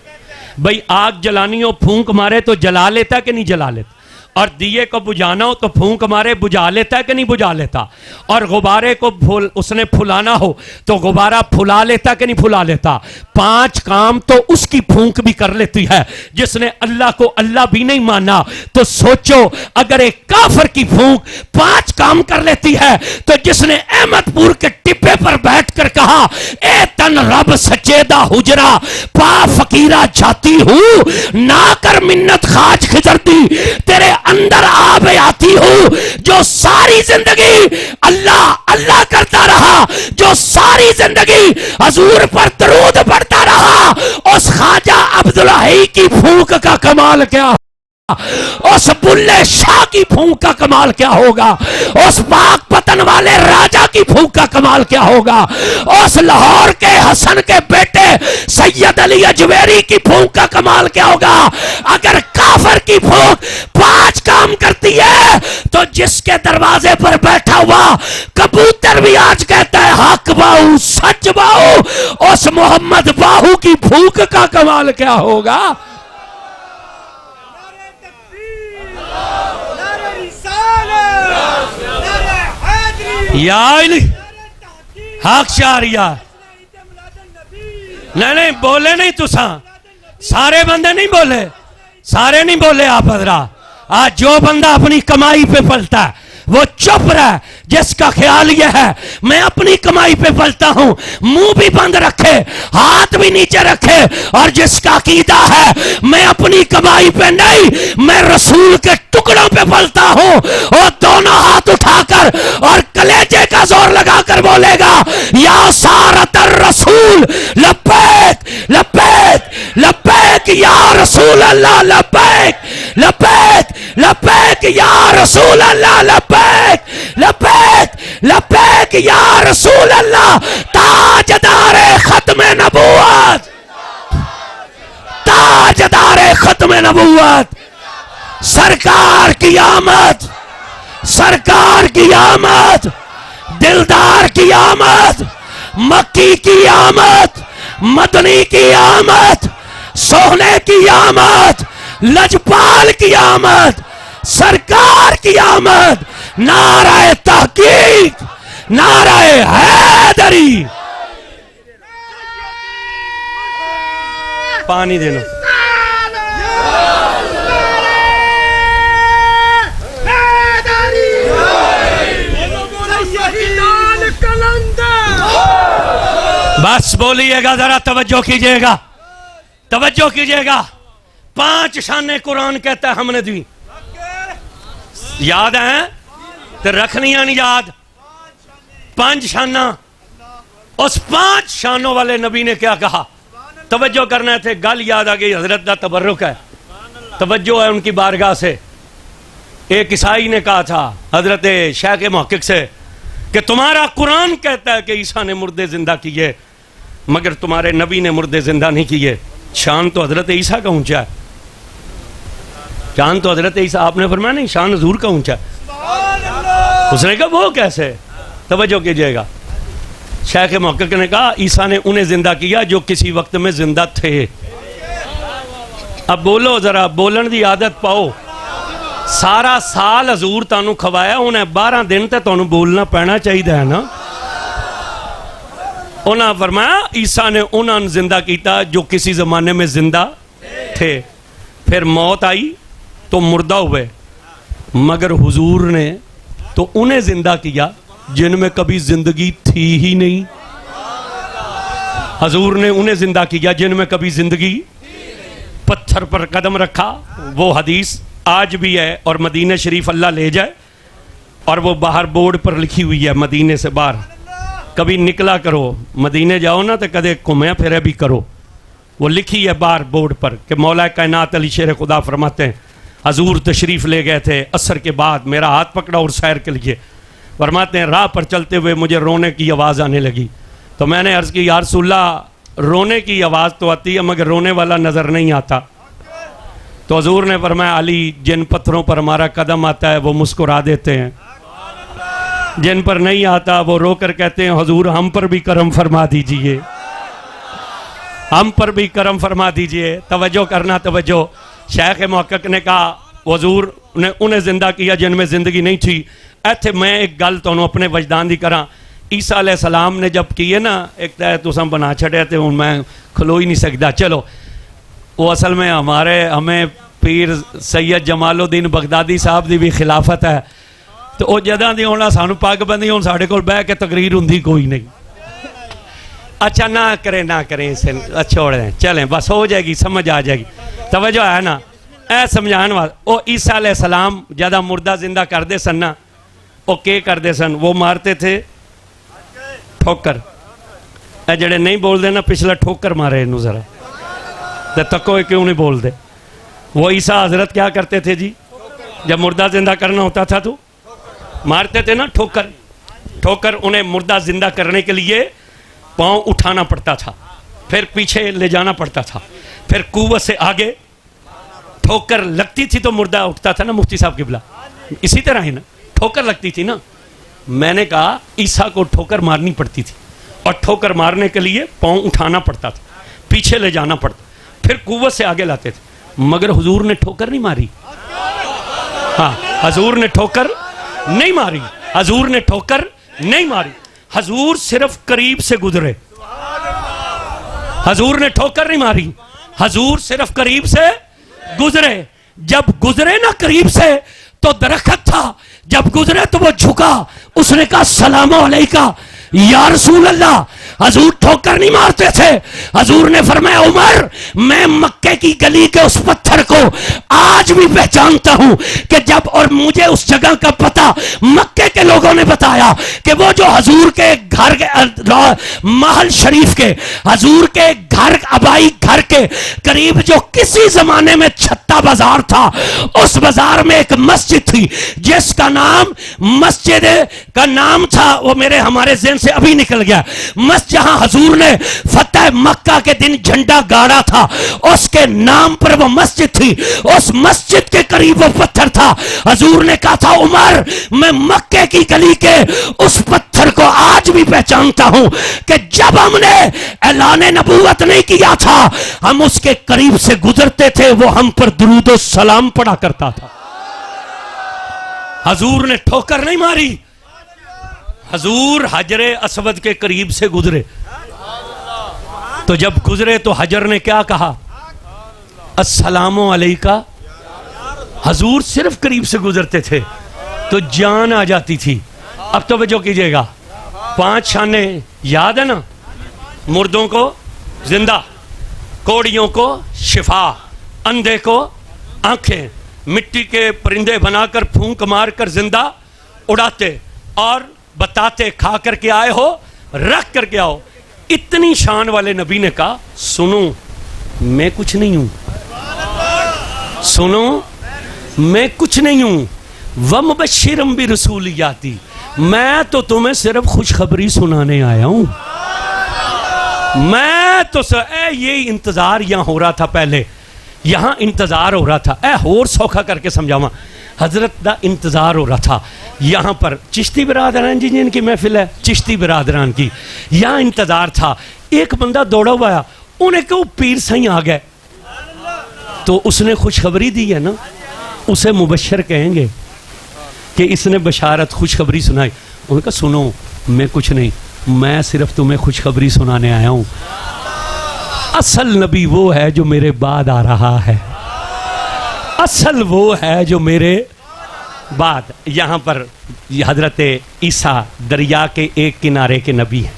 Speaker 1: بھئی آگ جلانی ہو پھونک مارے تو جلا لیتا ہے کہ نہیں جلا لیتا؟ اور دیے کو بجھانا ہو تو پھونک مارے بجھا لیتا ہے کہ نہیں بجھا لیتا؟ اور غبارے کو اس نے پھلانا ہو تو غبارہ پھلا لیتا کہ نہیں پھلا لیتا؟ 5 کام تو اس کی پھونک بھی کر لیتی ہے جس نے اللہ کو اللہ بھی نہیں مانا۔ تو سوچو اگر ایک کافر کی پھونک 5 کام کر لیتی ہے تو جس نے احمد پور کے ٹپے پر بیٹھ کر کہا اے تن رب سچیدہ حجرہ پا فقیرہ جاتی ہوں نہ کر منت خاج خضر دی تیرے اندر آب آتی ہوں، جو ساری زندگی اللہ اللہ کرتا رہا، جو ساری زندگی حضور پر درود پڑھتا رہا، اس خواجہ عبدالحی کی پھونک کا کمال کیا؟ اس بلے شاہ کی پھونک کا کمال کیا ہوگا؟ اس پاک پتن والے راجہ کی پھونک کا کمال کیا ہوگا؟ اس لاہور کے حسن کے بیٹے سید علی اجویری کی پھونک کا کمال کیا ہوگا؟ اگر کافر کی پھونک 5 کام کرتی ہے تو جس کے دروازے پر بیٹھا ہوا کبوتر بھی آج کہتا ہے حق باہو سچ باہو، اس محمد باہو کی پھونک کا کمال کیا ہوگا؟ یا علی حق شاریہ نہیں بولے نہیں تساں سارے بندے نہیں بولے، سارے نہیں بولے آپ حضرات۔ آج جو بندہ اپنی کمائی پہ پلتا ہے وہ چپ رہے، جس کا خیال یہ ہے میں اپنی کمائی پہ پلتا ہوں منہ بھی بند رکھے ہاتھ بھی نیچے رکھے، اور جس کا عقیدہ ہے میں اپنی کمائی پہ نہیں میں رسول کے ٹکڑوں پہ پلتا ہوں، اور دونوں ہاتھ اٹھا کر اور کلیجے کا زور لگا کر بولے گا یا سارت الرسول لبیک لبیک لبیک یا رسول اللہ لبیک لبیک لبیک یا رسول اللہ لبیک لبیک لبیک یا رسول اللہ۔ تاجدار ختم نبوت، تاجدار ختم نبوت، سرکار کی آمد، سرکار کی آمد، دلدار کی آمد، مکی کی آمد، مدنی کی آمد، سونے کی آمد، لجپال کی آمد، سرکار کی آمد، نعرہ تحقیق، نعرہ حیدری۔ پانی دینا۔ بس بولیے گا ذرا توجہ کیجئے گا، توجہ کیجئے گا۔ 5 شانیں قرآن کہتا ہے ہم نے دی، یاد ہیں تو رکھنی نہیں یاد؟ 5 شانہ، اس 5 شانوں والے نبی نے کیا کہا؟ توجہ کرنا تھے، گل یاد آگئی، حضرت دا تبرک ہے، توجہ ہے ان کی بارگاہ سے۔ ایک عیسائی نے کہا تھا حضرت شیخ محقق سے کہ تمہارا قرآن کہتا ہے کہ عیسیٰ نے مردے زندہ کیے مگر تمہارے نبی نے مردے زندہ نہیں کیے، شان تو حضرت عیسیٰ کا اونچا ہے، شان تو حضرت عیسیٰ، آپ نے فرمایا نہیں شان حضور کا اونچا ہے۔ اس نے کہا وہ کیسے؟ توجہ کیجئے گا، شیخ محقق نے کہا عیسیٰ نے انہیں زندہ کیا جو کسی وقت میں زندہ تھے۔ اب بولو ذرا، بولن دی عادت پاؤ۔ سارا سال حضور تانوں کھوایا، انہیں 12 دن تے تانوں بولنا پینا چاہیے ہے نا۔ انہاں فرمایا عیسیٰ نے انہاں زندہ کیتا جو کسی زمانے میں زندہ تھے، پھر موت آئی تو مردہ ہوئے، مگر حضور نے تو انہیں زندہ کیا جن میں کبھی زندگی تھی ہی نہیں۔ حضور نے انہیں زندہ کیا جن میں کبھی زندگی، پتھر پر قدم رکھا، وہ حدیث آج بھی ہے، اور مدینہ شریف اللہ لے جائے، اور وہ باہر بورڈ پر لکھی ہوئی ہے، مدینے سے باہر کبھی نکلا کرو، مدینے جاؤ نا تو کدے گھومیا پھرے بھی کرو، وہ لکھی ہے باہر بورڈ پر کہ مولا کائنات علی شیر خدا فرماتے ہیں حضور تشریف لے گئے تھے عصر کے بعد، میرا ہاتھ پکڑا اور سیر کے لیے، فرماتے ہیں راہ پر چلتے ہوئے مجھے رونے کی آواز آنے لگی، تو میں نے عرض کی یا رسول اللہ رونے کی آواز تو آتی ہے مگر رونے والا نظر نہیں آتا، تو حضور نے فرمایا علی جن پتھروں پر ہمارا قدم آتا ہے وہ مسکرا دیتے ہیں، جن پر نہیں آتا وہ رو کر کہتے ہیں حضور ہم پر بھی کرم فرما دیجئے، ہم پر بھی کرم فرما دیجئے۔ توجہ کرنا توجہ، شیخ محقق نے کہا حضور نے انہیں زندہ کیا جن میں زندگی نہیں تھی۔ ایتھے میں ایک گل تو اپنے وجدان دی کراں، عیسیٰ علیہ السلام نے جب کیے نا ایک تحت تو ہم بنا چھڑے تھے، ہوں میں کھلو ہی نہیں سکتا، چلو وہ اصل میں ہمیں پیر سید جمال الدین بغدادی صاحب دی بھی خلافت ہے، تو وہ جدہ دی ہونا سانو پاک بندی ہوں ساڑھے کو بہ کے تقریر ہوں دی کوئی نہیں۔ اچھا نہ کریں اسے چھوڑ دیں، چلیں بس ہو جائے گی، سمجھ آ جائے گی، توجہ ہے نا، اے سمجھان والا۔ وہ عیسیٰ علیہ السلام جدہ مردہ زندہ کر دے سن نا، وہ کیا کر دے سن؟ وہ مارتے تھے ٹھوکر، اے جڑے نہیں بول دے نا پچھلا ٹھوکر مارے انہوں ذرا تے تکو کیوں نہیں بول دے۔ وہ عیسیٰ حضرت کیا کرتے تھے جی؟ جب مردہ زندہ کرنا ہوتا تھا تو مارتے تھے نا ٹھوکر، انہیں مردہ زندہ کرنے کے لیے پاؤں اٹھانا پڑتا تھا، پھر پیچھے لے جانا پڑتا تھا، پھر قوت سے آگے ٹھوکر لگتی تھی تو مردہ اٹھتا تھا نا مفتی صاحب قبلہ، اسی طرح ہی نا ٹھوکر لگتی تھی نا۔ میں نے کہا عیسیٰ کو ٹھوکر مارنی پڑتی تھی، اور ٹھوکر مارنے کے لیے پاؤں اٹھانا پڑتا تھا، پیچھے لے جانا پڑتا، پھر قوت سے آگے لاتے تھے، مگر حضور نے ٹھوکر نہیں ماری۔ ہاں حضور نے ٹھوکر نہیں ماری، حضور نے ٹھوکر نہیں ماری، حضور صرف قریب سے گزرے، حضور نے ٹھوکر نہیں ماری، حضور صرف قریب سے گزرے۔ جب گزرے نا قریب سے تو درخت تھا، جب گزرے تو وہ جھکا، اس نے کہا السلام علیکہ یا رسول اللہ۔ حضور ٹھوکر نہیں مارتے تھے، حضور نے فرمایا عمر میں مکے کی گلی کے اس پتھر کو آج بھی پہچانتا ہوں کہ جب، اور مجھے اس جگہ کا پتہ مکے کے لوگوں نے بتایا کہ وہ جو حضور کے گھر محل شریف کے حضور کے گھر آبائی گھر کے قریب جو کسی زمانے میں چھتا بازار تھا، اس بازار میں ایک مسجد تھی جس کا نام مسجد کا نام تھا، وہ ہمارے ذہن سے ابھی نکل گیا، جہاں حضور نے فتح مکہ کے دن جھنڈا گاڑا تھا اس کے نام پر وہ مسجد تھی، اس مسجد کے قریب وہ پتھر تھا۔ حضور نے کہا تھا عمر میں مکے کی گلی کے اس پتھر کو آج بھی پہچانتا ہوں کہ جب ہم نے اعلان نبوت نہیں کیا تھا ہم اس کے قریب سے گزرتے تھے، وہ ہم پر درود و سلام پڑھا کرتا تھا۔ حضور نے ٹھوکر نہیں ماری، حضور حجر اسود کے قریب سے گزرے، تو جب گزرے تو حجر نے کیا کہا؟ السلام علیکہ۔ حضور صرف قریب سے گزرتے تھے تو جان آ جاتی تھی۔ اب توجہ کیجئے گا، 5 شانے یاد ہے نا؟ مردوں کو زندہ، کوڑیوں کو شفا، اندھے کو آنکھیں، مٹی کے پرندے بنا کر پھونک مار کر زندہ اڑاتے، اور بتاتے کھا کر کے آئے ہو رکھ کر کے آؤ۔ اتنی شان والے نبی نے کہا سنو میں کچھ نہیں ہوں، سنو میں کچھ نہیں ہوں، وَمُبَشِّرًا بِرَسُولِيَّاتِ، میں تو تمہیں صرف خوشخبری سنانے آیا ہوں، میں تو یہ انتظار یہاں ہو رہا تھا، پہلے یہاں انتظار ہو رہا تھا، اور سوکھا کر کے سمجھاواں، حضرت دا انتظار ہو رہا تھا یہاں پر، چشتی برادران جی جن کی محفل ہے، چشتی برادران کی، یہاں انتظار تھا۔ ایک بندہ دوڑا ہوا آیا، انہیں کہو پیر سائیں آ گئے، تو اس نے خوشخبری دی ہے نا، اسے مبشر کہیں گے کہ اس نے بشارت خوشخبری سنائی۔ انہوں نے کہا سنو میں کچھ نہیں، میں صرف تمہیں خوشخبری سنانے آیا ہوں، اصل نبی وہ ہے جو میرے بعد آ رہا ہے، اصل وہ ہے جو میرے بعد. یہاں پر حضرت عیسیٰ دریا کے ایک کنارے کے نبی ہیں،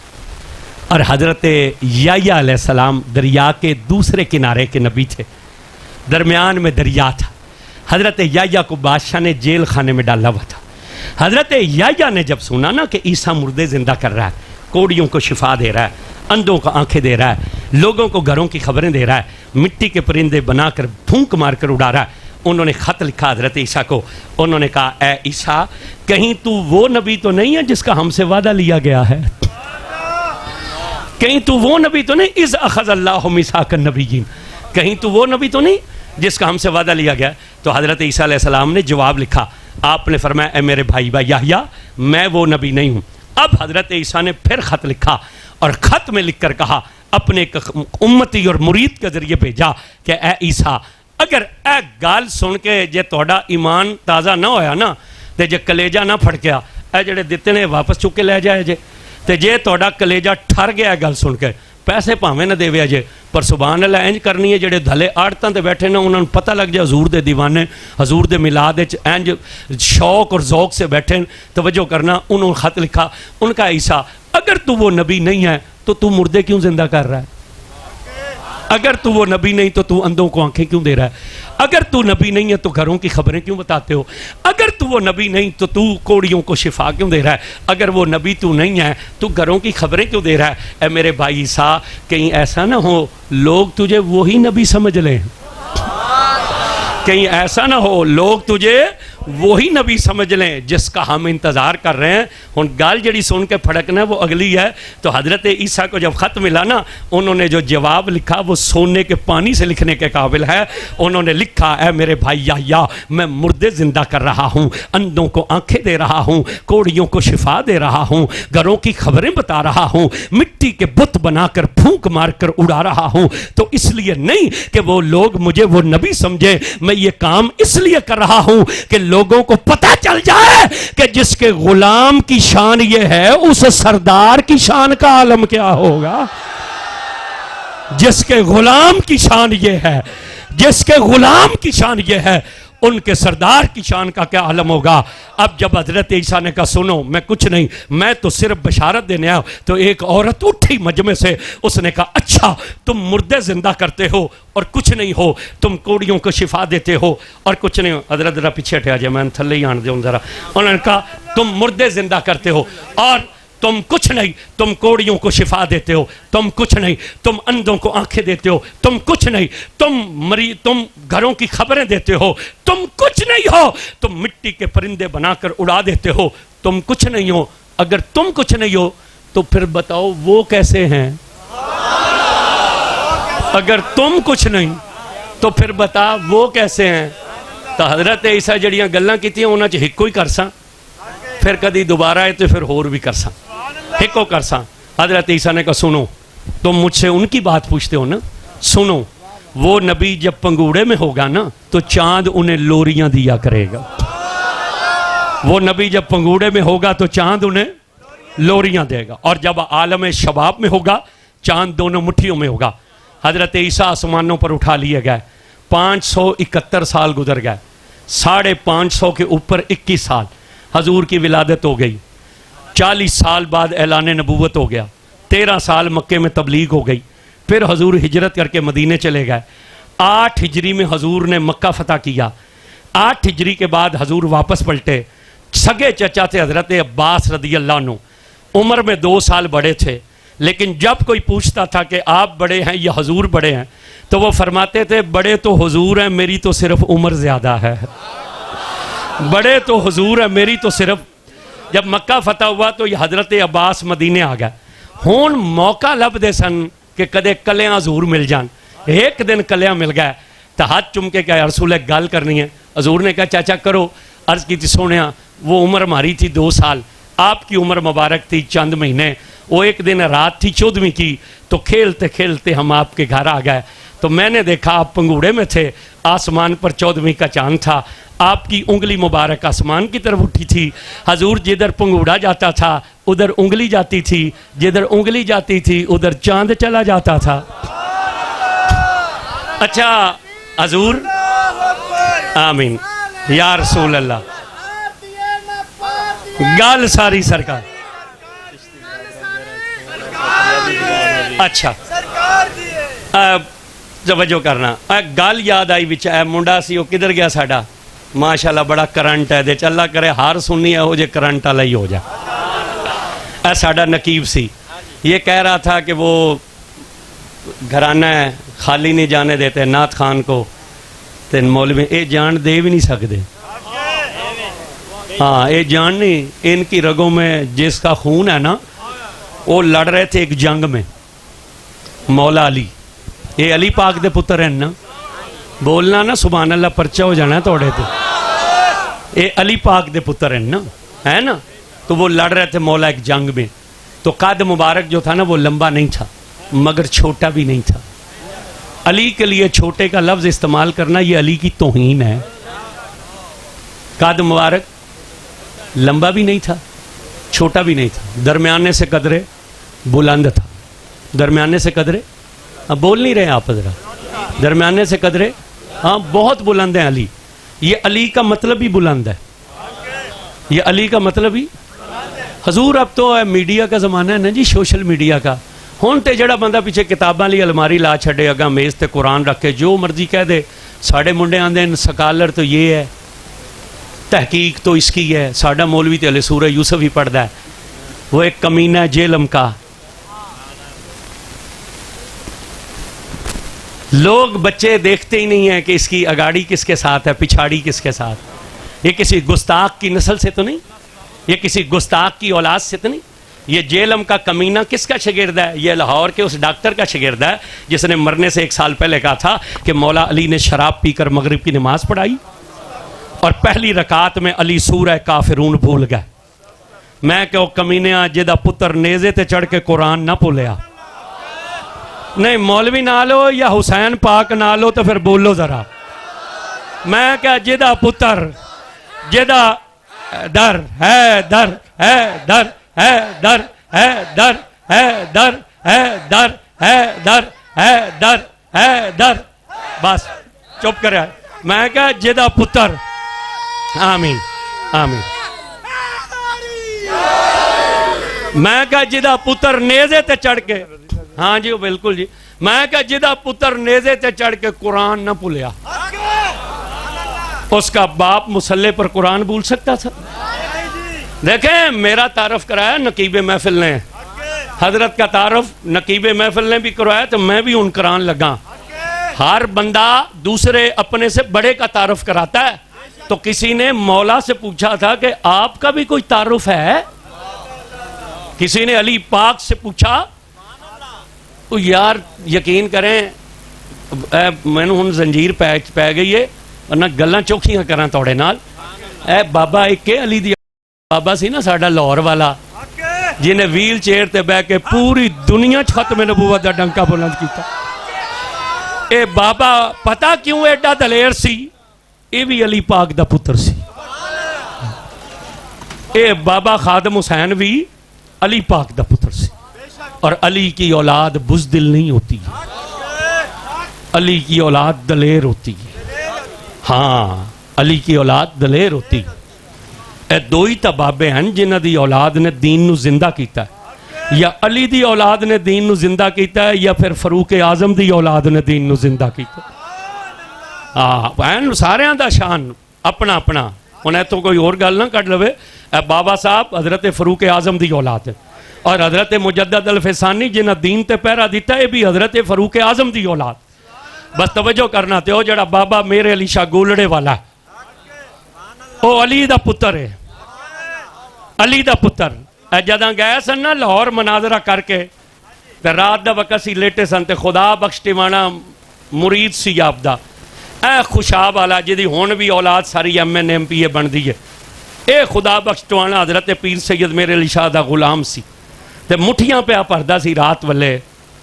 Speaker 1: اور حضرت یحییٰ علیہ السلام دریا کے دوسرے کنارے کے نبی تھے. درمیان میں دریا تھا. حضرت یحییٰ کو بادشاہ نے جیل خانے میں ڈالا ہوا تھا. حضرت یحییٰ نے جب سنا نا کہ عیسیٰ مردے زندہ کر رہا ہے، کوڑیوں کو شفا دے رہا ہے، اندھوں کو آنکھیں دے رہا ہے، لوگوں کو گھروں کی خبریں دے رہا ہے، مٹی کے پرندے بنا کر پھونک مار کر اڑا رہا ہے، انہوں نے خط لکھا حضرت عیسیٰ کو. انہوں نے کہا اے عیسیٰ، کہیں تو وہ نبی تو نہیں ہے جس کا ہم سے وعدہ لیا گیا ہے؟ کہیں تو وہ نبی تو نہیں، اذ اخذ اللہ میثاق النبیین، کہیں تو وہ نبی تو نہیں جس کا ہم سے وعدہ لیا گیا؟ تو حضرت عیسیٰ علیہ السلام نے جواب لکھا. آپ نے فرمایا اے میرے بھائی یحییٰ، میں وہ نبی نہیں ہوں. اب حضرت عیسیٰ نے پھر خط لکھا، اور خط میں لکھ کر کہا، اپنے ایک امتی اور مرید کے ذریعے بھیجا کہ اے عیسیٰ، اگر اے گال سن کے جے توڑا ایمان تازہ نہ ہویا نا، تے جے کلیجہ نہ پھڑکیا، اے جڑے دیتے نے واپس چکے لے جائے جے. تے جے توڑا کلیجہ ٹھر گیا گل سن کے، پیسے پاویں نہ دیوے جے، پر سبحان اللہ انج کرنی ہے جڑے دھلے آڑتاں تے بیٹھے نا انہوں نے پتہ لگ جائے حضور دے دیوانے، حضور دے میلاد وچ انج شوق اور ذوق سے بیٹھے. توجہ کرنا، انہوں نے خط لکھا. ان کا عیسیٰ، اگر تو وہ نبی نہیں ہے تو مردے کیوں زندہ کر رہا ہے؟ اگر تو وہ نبی نہیں تو اندھوں کو آنکھیں کیوں دے رہا ہے؟ اگر تو نبی نہیں ہے تو گھروں کی خبریں کیوں بتاتے ہو؟ اگر تو وہ نبی نہیں تو کوڑیوں کو شفا کیوں دے رہا ہے؟ اگر وہ نبی تو نہیں ہے تو گھروں کی خبریں کیوں دے رہا ہے؟ اے میرے بھائی عیسیٰ، کہیں ایسا نہ ہو لوگ تجھے وہی نبی سمجھ لیں، کہیں ایسا نہ ہو لوگ تجھے وہی نبی سمجھ لیں جس کا ہم انتظار کر رہے ہیں. ہن گال جڑی سن کے پھڑکنا وہ اگلی ہے. تو حضرت عیسیٰ کو جب خط ملا نا، انہوں نے جو جواب لکھا وہ سونے کے پانی سے لکھنے کے قابل ہے. انہوں نے لکھا اے میرے بھائی یحییٰ، میں مردے زندہ کر رہا ہوں، اندھوں کو آنکھیں دے رہا ہوں، کوڑیوں کو شفا دے رہا ہوں، گھروں کی خبریں بتا رہا ہوں، مٹی کے بت بنا کر پھونک مار کر اڑا رہا ہوں. تو اس لیے نہیں کہ وہ لوگ مجھے وہ نبی سمجھے، میں یہ کام اس لیے کر رہا ہوں کہ لوگوں کو پتہ چل جائے کہ جس کے غلام کی شان یہ ہے، اس سردار کی شان کا عالم کیا ہوگا. جس کے غلام کی شان یہ ہے، جس کے غلام کی شان یہ ہے، ان کے سردار کی شان کا کیا عالم ہوگا. اب جب حضرت عیسیٰ نے کہا سنو میں کچھ نہیں، میں تو صرف بشارت دینے آیا، تو ایک عورت اٹھی مجمع سے، اس نے کہا اچھا تم مردے زندہ کرتے ہو اور کچھ نہیں ہو، تم کوڑیوں کو شفا دیتے ہو اور کچھ نہیں ہو. حضرت ذرا پیچھے ہٹیا جائے، میں تھلے ہی آن دوں ذرا. انہوں نے کہا تم مردے زندہ کرتے ہو اور تم کچھ نہیں، تم کوڑیوں کو شفا دیتے ہو، تم کچھ نہیں، تم اندھوں کو آنکھیں دیتے ہو، تم کچھ نہیں، تم گھروں کی خبریں دیتے ہو، تم کچھ نہیں ہو، تم مٹی کے پرندے بنا کر اڑا دیتے ہو، تم کچھ نہیں ہو. اگر تم کچھ نہیں ہو تو پھر بتاؤ وہ کیسے ہیں؟ اگر تم کچھ نہیں تو پھر بتا وہ کیسے ہیں؟ تو حضرت عیسیٰ جڑیاں گلاں کیتیاں انہاں چ ہکو ہی کرساں، پھر کدی دوبارہ آئے تو پھر ہور بھی کرساں، ہکو کرساں. حضرت عیسیٰ نے کہا سنو، تم مجھ سے ان کی بات پوچھتے ہو نا، سنو وہ نبی جب پنگوڑے میں ہوگا نا تو چاند انہیں لوریاں دیا کرے گا. وہ نبی جب پنگوڑے میں ہوگا تو چاند انہیں لوریاں دے گا، اور جب عالم شباب میں ہوگا چاند دونوں مٹھیوں میں ہوگا. حضرت عیسیٰ آسمانوں پر اٹھا لیے گئے، 571 سال گزر گئے، 550 کے اوپر 21 سال حضور کی ولادت ہو گئی. 40 سال بعد اعلان نبوت ہو گیا، 13 سال مکے میں تبلیغ ہو گئی. پھر حضور ہجرت کر کے مدینے چلے گئے. 8 ہجری میں حضور نے مکہ فتح کیا. 8 ہجری کے بعد حضور واپس پلٹے. سگے چچا تھے حضرت عباس رضی اللہ عنہ، عمر میں 2 سال بڑے تھے، لیکن جب کوئی پوچھتا تھا کہ آپ بڑے ہیں یا حضور بڑے ہیں تو وہ فرماتے تھے بڑے تو حضور ہیں، میری تو صرف عمر زیادہ ہے. بڑے تو حضور ہیں، میری تو صرف. جب مکہ فتح ہوا تو یہ حضرت عباس مدینے آ گئے. ہون موقع لب دے سن کہ کدے کلیاں حضور مل جان. ایک دن کلیاں مل گئے تو ہاتھ چم کے کہا رسول ایک گل کرنی ہے. حضور نے کہا چاچا کرو. عرض کی تھی سونیا وہ عمر ہماری تھی 2 سال، آپ کی عمر مبارک تھی چند مہینے. وہ ایک دن رات تھی 14ویں کی، تو کھیلتے کھیلتے ہم آپ کے گھر آ گئے. تو میں نے دیکھا آپ پنگوڑے میں تھے، آسمان پر 14ویں کا چاند تھا. آپ کی انگلی مبارک آسمان کی طرف اٹھی تھی. حضور جدھر پنگوڑا جاتا تھا ادھر انگلی جاتی تھی, جدھر انگلی جاتی تھی ادھر چاند چلا جاتا تھا. اچھا حضور آمین یا رسول اللہ. گال ساری سرکار. اچھا توجہ کرنا, گل یاد آئی بچ منڈا سی وہ کدھر گیا ساڈا, ماشاءاللہ بڑا کرنٹ ہے, اللہ کرے ہار سننی ہے وہ جے کرنٹ والا ہی ہو جائے. ساڈا نقیب سی, یہ کہہ رہا تھا کہ وہ گھرانہ ہے خالی نہیں جانے دیتے نعت خان کو, تے مولوی اے جان دے بھی نہیں سکتے. ہاں یہ جان نہیں, ان کی رگوں میں جس کا خون ہے نا وہ لڑ رہے تھے ایک جنگ میں. مولا علی, یہ علی پاک دے پتر ہیں نا, بولنا نا سبحان اللہ پرچہ ہو جانا ہے توڑے تے. یہ علی پاک دے پتر ہیں نا, ہے نا, تو وہ لڑ رہے تھے مولا ایک جنگ میں. تو قد مبارک جو تھا نا وہ لمبا نہیں تھا مگر چھوٹا بھی نہیں تھا. علی کے لیے چھوٹے کا لفظ استعمال کرنا یہ علی کی توہین ہے. قد مبارک لمبا بھی نہیں تھا چھوٹا بھی نہیں تھا, درمیانے سے قدرے بلند تھا. درمیانے سے قدرے, بول نہیں رہے آپ ذرا, درمیانے سے قدرے ہاں بہت بلند ہیں علی. یہ علی کا مطلب ہی بلند ہے, یہ علی کا مطلب ہی. حضور اب تو میڈیا کا زمانہ ہے نا جی, سوشل میڈیا کا. ہون تے جڑا بندہ پیچھے کتاباں لی الماری لا چھڑے اگاں میز تے قرآن رکھ کے جو مرضی کہہ دے. ساڑھے منڈے آندے سکالر تو یہ ہے, تحقیق تو اس کی ہے. ساڑھا مولوی تے علی سورہ یوسف ہی پڑھدا ہے. وہ ایک کمینہ جیلم کا. لوگ بچے دیکھتے ہی نہیں ہیں کہ اس کی اگاڑی کس کے ساتھ ہے پچھاڑی کس کے ساتھ. یہ کسی گستاخ کی نسل سے تو نہیں, یہ کسی گستاخ کی اولاد سے تو نہیں. یہ جیلم کا کمینہ کس کا شاگرد ہے؟ یہ لاہور کے اس ڈاکٹر کا شاگرد ہے جس نے مرنے سے 1 سال پہلے کہا تھا کہ مولا علی نے شراب پی کر مغرب کی نماز پڑھائی اور پہلی رکعت میں علی سورہ کافرون بھول گئے. میں کہ وہ کمینہ جدا پتر نیزے تے چڑھ کے قرآن نہ بھولیا. نہیں مولوی نہ لو یا حسین پاک نہ لو تو پھر بولو ذرا. میں کہ جدا پتر جدا در ہے در ہے در ہے در ہے در ہے در ہے در ہے در ہے در ہے در. بس چپ کرے. میں کہ جدا پتر آمین آمین. میں کہ جدا پتر نیزے تے چڑھ کے, ہاں جی بالکل جی, میں کہ جدا پتر نیزے تے چڑھ کے قرآن نہ بھولیا. اس کا باپ مصلے پر قرآن بھول سکتا تھا؟ دیکھیں میرا تعارف کرایا نقیب محفل نے, حضرت کا تعارف نقیب محفل نے بھی کروایا تو میں بھی ان قرآن لگا. ہر بندہ دوسرے اپنے سے بڑے کا تعارف کراتا ہے. تو کسی نے مولا سے پوچھا تھا کہ آپ کا بھی کوئی تعارف ہے؟ کسی نے علی پاک سے پوچھا. تو یار یقین کریں میں نے ہن زنجیر پہ گئی ہے ورنہ گلاں چوکھیاں کراں توڑے نال. اے بابا ایک کے علی دی بابا سی نا ساڈا لاہور والا جنہیں ویل چیئر تے بہ کے پوری دنیا ختم نبوت دا ڈنکا بلند کیتا. اے بابا پتہ کیوں ایڈا دلیر سی؟ اے بھی علی پاک دا پتر سی. اے بابا خادم حسین بھی علی پاک دا پتر سی. اور علی کی اولاد بزدل نہیں ہوتی, علی کی اولاد دلیر ہوتی. ہاں علی کی اولاد دلیر ہوتی. اے دو ہی تبابے ہیں جنہ دی اولاد نے دین نو زندہ کیتا ہے. یا علی دی اولاد نے دین نو زندہ کیتا ہے یا پھر فاروق اعظم دی اولاد نے دین نو زندہ کیتا ہے. ہاں سارے دا شان اپنا اپنا. انہیں تو کوئی اور گل نہ کٹ لوے. اے بابا صاحب حضرت فاروق اعظم دی اولاد ہے اور حضرت مجدد الفسانی جنہ دین تے پہرا دیتا ہے بھی حضرت فاروق اعظم دی اولاد. بس توجہ کرنا تے او جڑا بابا میرے علی شاہ گولڑے والا ہے او علی دا پتر ہے, علی دا پتر. جداں گئے سن نا لاہور مناظرہ کر کے تے رات دا وقت سی لیٹے سن تے خدا بخش ٹیوانا مرید سی آپ دا اے خوشاب والا جدی ہون بھی اولاد ساری ایم این ایم پی اے بن دی ہے. اے خدا بخش ٹیوانا حضرت پیر سید میرے علی شاہ دا غلام سی تے مٹھیاں پہ پردہ سی رات والے.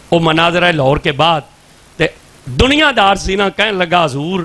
Speaker 1: او مناظرہ لاہور کے بعد تے دنیا دار سی نا کہنے لگا حضور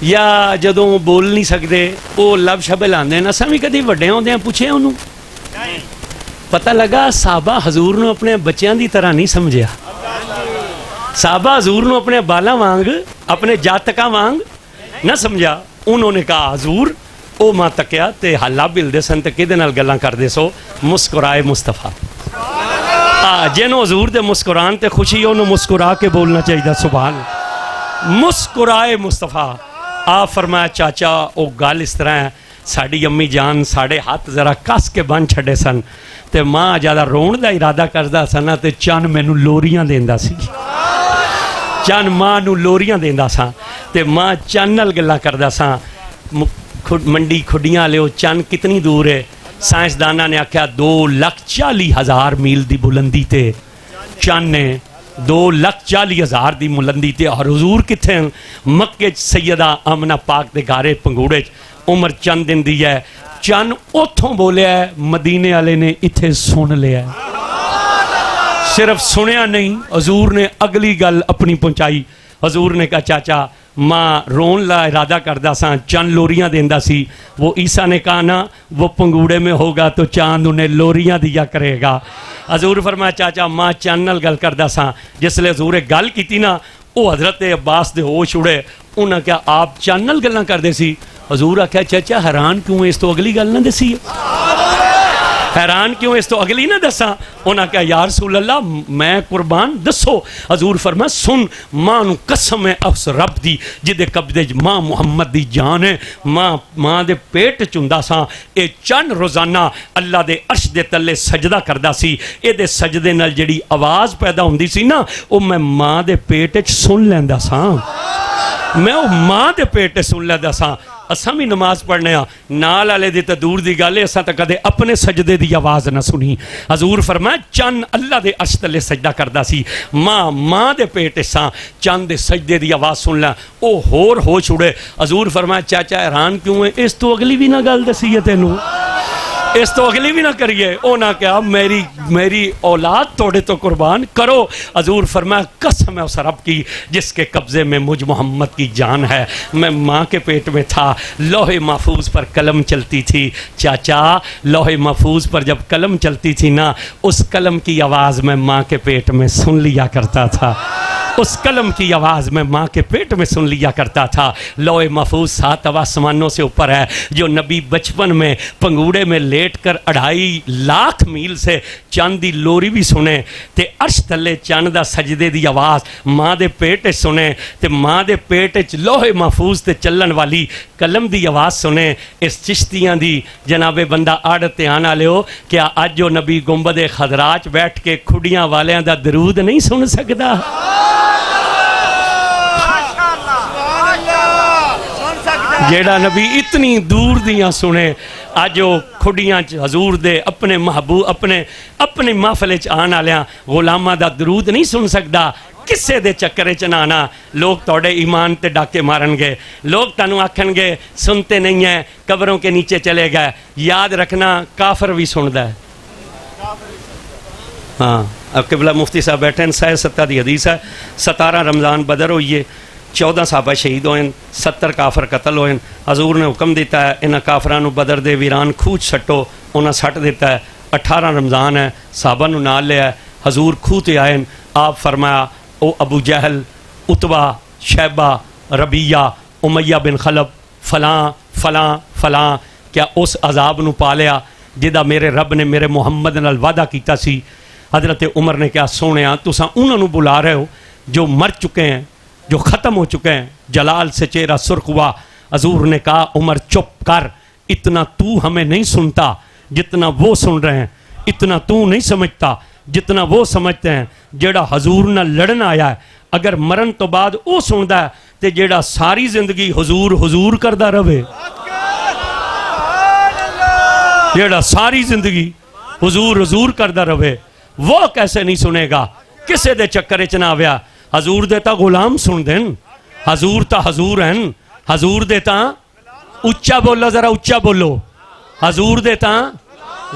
Speaker 2: یا جدوں بول نہیں سکتے وہ لب شب لاندے نا. اساں بھی کدی وڈے ہوندے پوچھے انہوں پتہ لگا صحابہ حضور نو اپنے بچیاں دی طرح نہیں سمجھیا. صحابہ حضور نو اپنے بالا وانگ اپنے جاتکاں وانگ نہ سمجھا. انہوں نے کہا حضور او ماں تکیا تے حالہ بلدے سن تے کدے نال گلاں کردے سو مسکرائے مصطفیٰ. جنوں حضور دے مسکران تے خوشی انہوں مسکرا کے بولنا چاہیے سبحان مسکرائے مصطفیٰ. آپ فرمایا چاچا او گل اس طرح ہے ساڑی امی جان ساڑے ہاتھ ذرا کس کے بن چھڑے سن تے ماں زیادہ رون دا ارادہ کردا سن تے چن مینوں لوریاں دیندا سی. چن ماں نو لوریاں دیندا سا تے ماں چن نال گلاں کردا سا. منڈی کھڈیاں لیو چن کتنی دور ہے. سائنسدانہ نے آکھیا 2,40,000 میل دی بلندی تے چن نے 2,40,000 دی بلندی تے. اور حضور کتھے ہیں مکے سیدہ آمنہ پاک دے گھارے پنگوڑے عمر چند دن دی ہے. چن اتھوں بولیا ہے مدینے والے نے اتھے سن لیا ہے. صرف سنیا نہیں حضور نے اگلی گل اپنی پہنچائی. حضور نے کہا چاچا ماں رون لا ارادہ کردہ سا چند لوریاں دیندہ سی. وہ عیسیٰ نے کہا نا وہ پنگوڑے میں ہوگا تو چاند انہیں لوریاں دیا کرے گا. حضور فرمایا چاچا ماں چند نال گل کردہ سا. جس لئے حضور گل کی تھی نا وہ حضرت عباس دے ہوش اڑے. انہاں کہا آپ چند نال گلاں کردے سی. حضور آکھیا چاچا حیران کیوں اس تو اگلی گل نہ دسی حیران کیوں اس تو اگلی نہ دسا. انہاں کہا یا رسول اللہ میں قربان دسو. حضور فرمایا سن ماں نو قسم ہے اس رب دی جدے قبضے ماں محمد دی جان ہے. ماں دے پیٹ چندہ سا اے چند روزانہ اللہ دے عرش دے تلے سجدہ کردہ سی. اے دے سجدے نال جڑی آواز پیدا ہوندی سی نا او میں ماں دے پیٹ سن لیندہ سا. میں او ماں دے پیٹ سن لیندہ سا. اساں بھی نماز پڑھنے ہاں نال والے دی تے دور دی گل ہے اساں تے کدے اپنے سجدے دی آواز نہ سنی. حضور فرمایا چند اللہ دے عرش تلے سجدہ کردا سی. ماں دے پیٹ سا چند دے سجدے دی آواز سن لا او ہور ہو چھڑے. حضور فرمایا چاچا حیران کیوں ہے اس تو اگلی بھی نہ گل دسی ہے تینوں اس تو اگلی بھی نہ کریے. او نہ کہا میری اولاد توڑے تو قربان کرو. حضور فرمایا قسم ہے اس رب کی جس کے قبضے میں مجھ محمد کی جان ہے. میں ماں کے پیٹ میں تھا لوح محفوظ پر قلم چلتی تھی. چاچا لوح محفوظ پر جب قلم چلتی تھی نا اس قلم کی آواز میں ماں کے پیٹ میں سن لیا کرتا تھا. اس قلم کی آواز میں ماں کے پیٹ میں سن لیا کرتا تھا. لوح محفوظ 7 آسمانوں سے اوپر ہے. جو نبی بچپن میں پنگوڑے میں لیٹ کر 2.5 لاکھ میل سے چند دی لوری بھی سنے تے عرش تلے چند دا سجدے دی آواز ماں دے پیٹ سنے تے ماں دے پیٹ لوح محفوظ تے چلن والی قلم دی آواز سنے. اس چشتیاں دی جناب بندہ آڑتے آنا لے ہو کیا آج جو نبی گنبد خضراچ بیٹھ کے کھڑیاں والیاں دا درود نہیں سن سکتا. جیڑا نبی اتنی دور دیاں سنے آج وہ کھڑیاں حضور دے اپنے محبوب اپنے محفلے آنا لیاں غلامہ دا درود نہیں سن سکتا. کسے دے چکرے چنانا لوگ توڑے ایمان تے ڈاکے مارن گے. لوگ تانوں آکھن گے سنتے نہیں ہیں قبروں کے نیچے چلے گئے. یاد رکھنا کافر بھی سندا ہے. ہاں اب قبلہ مفتی صاحب بیٹھے ہیں 7 دی حدیث ہے. 17 رمضان بدر ہوئی ہے 14 صحابہ شہید ہوئے 70 کافر قتل ہوئے. حضور نے حکم دیتا ہے انہاں کافرانو بدر دے ویران کھوچ سٹو. انہاں سٹ دیتا ہے. 18 رمضان ہے صحابہ نو نال لیا ہے. حضور کھوتے آئے. آپ فرمایا او ابو جہل اتبا شیبہ ربیہ امیہ بن خلب فلاں فلاں فلاں کیا اس عذاب نو پا لیا جدا میرے رب نے میرے محمد نال وعدہ کیتا سی. حضرت عمر نے کیا سونیا تساں انہاں نو بلا رہے ہو جو مر چکے ہیں جو ختم ہو چکے ہیں. جلال سے چہرہ سرخ ہوا. حضور نے کہا عمر چپ کر. اتنا تو ہمیں نہیں سنتا جتنا وہ سن رہے ہیں. اتنا تو نہیں سمجھتا جتنا وہ سمجھتے ہیں. جیڑا حضور نہ لڑن آیا ہے اگر مرن تو بعد وہ سندا ہے تے جیڑا ساری زندگی حضور حضور کردہ رہے جیڑا ساری زندگی حضور حضور کردہ رہے وہ کیسے نہیں سنے گا. کسے دے چکرے چنا آیا. حضور دیتا غلام سن دین. حضور تا حضور ہیں. حضور دیتا اچھا بولا ذرا اچھا بولو. حضور دیتا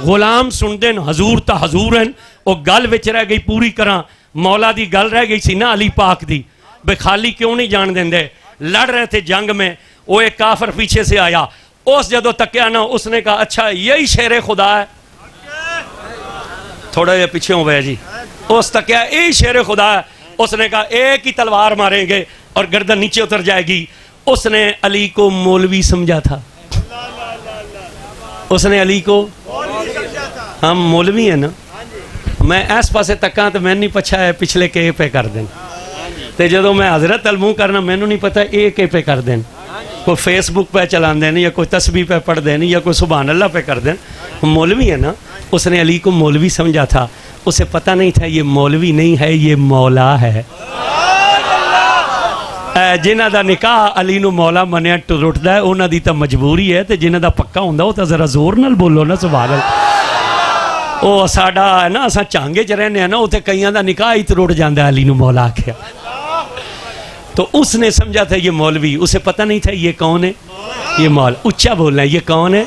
Speaker 2: غلام سن دین. حضور تا حضور ہیں. وہ گل وچ رہ گئی پوری کرا. مولا دی گل رہ گئی سی نا علی پاک دی بے خالی کیوں نہیں جان دیں دے. لڑ رہے تھے جنگ میں وہ ایک کافر پیچھے سے آیا, اس جدو تکیا نا اس نے کہا اچھا یہی شیر خدا ہے, تھوڑا جا پیچھے ہو گیا جی, اس تکیا یہی شیر خدا ہے, اس نے کہا ایک ہی تلوار ماریں گے اور گردن نیچے اتر جائے گی. اس نے علی کو مولوی سمجھا تھا, اس نے علی کو, ہم مولوی ہیں نا, میں اس پاسے تکاں تو میں نہیں پچھا ہے پچھلے کے پہ کر دیں, تے جدو میں حضرت المو کرنا میں نہیں پتا اے کے پہ کر دیں, کوئی فیس بک پہ چلا دیں یا کوئی تسبیح پہ پڑھ دیں یا کوئی سبحان اللہ پہ کر دیں. مولوی ہے نا, اس نے علی کو مولوی سمجھا تھا, اسے پتہ نہیں تھا یہ مولوی نہیں ہے یہ مولا ہے. جنہ دا نکاح علی نو مولا منیا ٹرٹدا ہے انہاں دی تا مجبوری ہے, تے جنہ دا پکا ہوندا او تا ذرا زور نال بولو نا سبحان اللہ. او ساڈا ہے نا اساں چانگے چ رہنے ہیں نا, اوتھے کئیاں دا نکاح ہی ٹرٹ جاندا ہے علی نو مولا آکھیا. تو اس نے سمجھا تھا یہ مولوی, اسے پتہ نہیں تھا یہ کون ہے, یہ مولا. اونچا بولنا ہے, یہ کون ہے,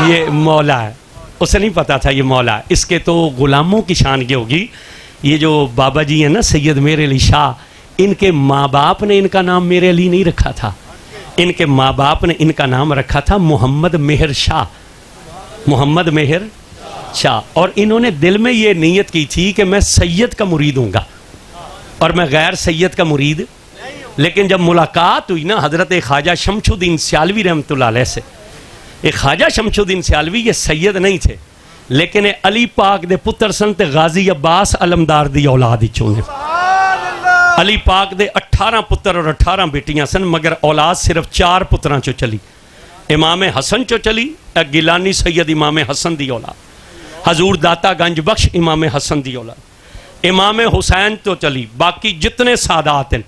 Speaker 2: یہ مولا ہے. اسے نہیں پتا تھا یہ مولا ہے. اس کے تو غلاموں کی شان کی ہوگی. یہ جو بابا جی ہیں نا سید میر علی شاہ, ان کے ماں باپ نے ان کا نام میر علی نہیں رکھا تھا, ان کے ماں باپ نے ان کا نام رکھا تھا محمد مہر شاہ, محمد مہر شاہ. اور انہوں نے دل میں یہ نیت کی تھی کہ میں سید کا مرید ہوں گا اور میں غیر سید کا مرید. لیکن جب ملاقات ہوئی نا حضرت خواجہ شمش الدین سیالوی رحمۃ اللہ علیہ سے, ایک خواجہ شمش الدین سیالوی یہ سید نہیں تھے لیکن علی پاک دے پتر سن تے غازی عباس علمدار دی اولاد چوں نے. علی پاک دے 18 پتر اور 18 بیٹیاں سن, مگر اولاد صرف 4 پتراں چو چلی. امام حسن چو چلی, گیلانی سید امام حسن دی اولاد, حضور داتا گنج بخش امام حسن دی اولاد, امام حسین تو چلی. باقی جتنے سادات ہیں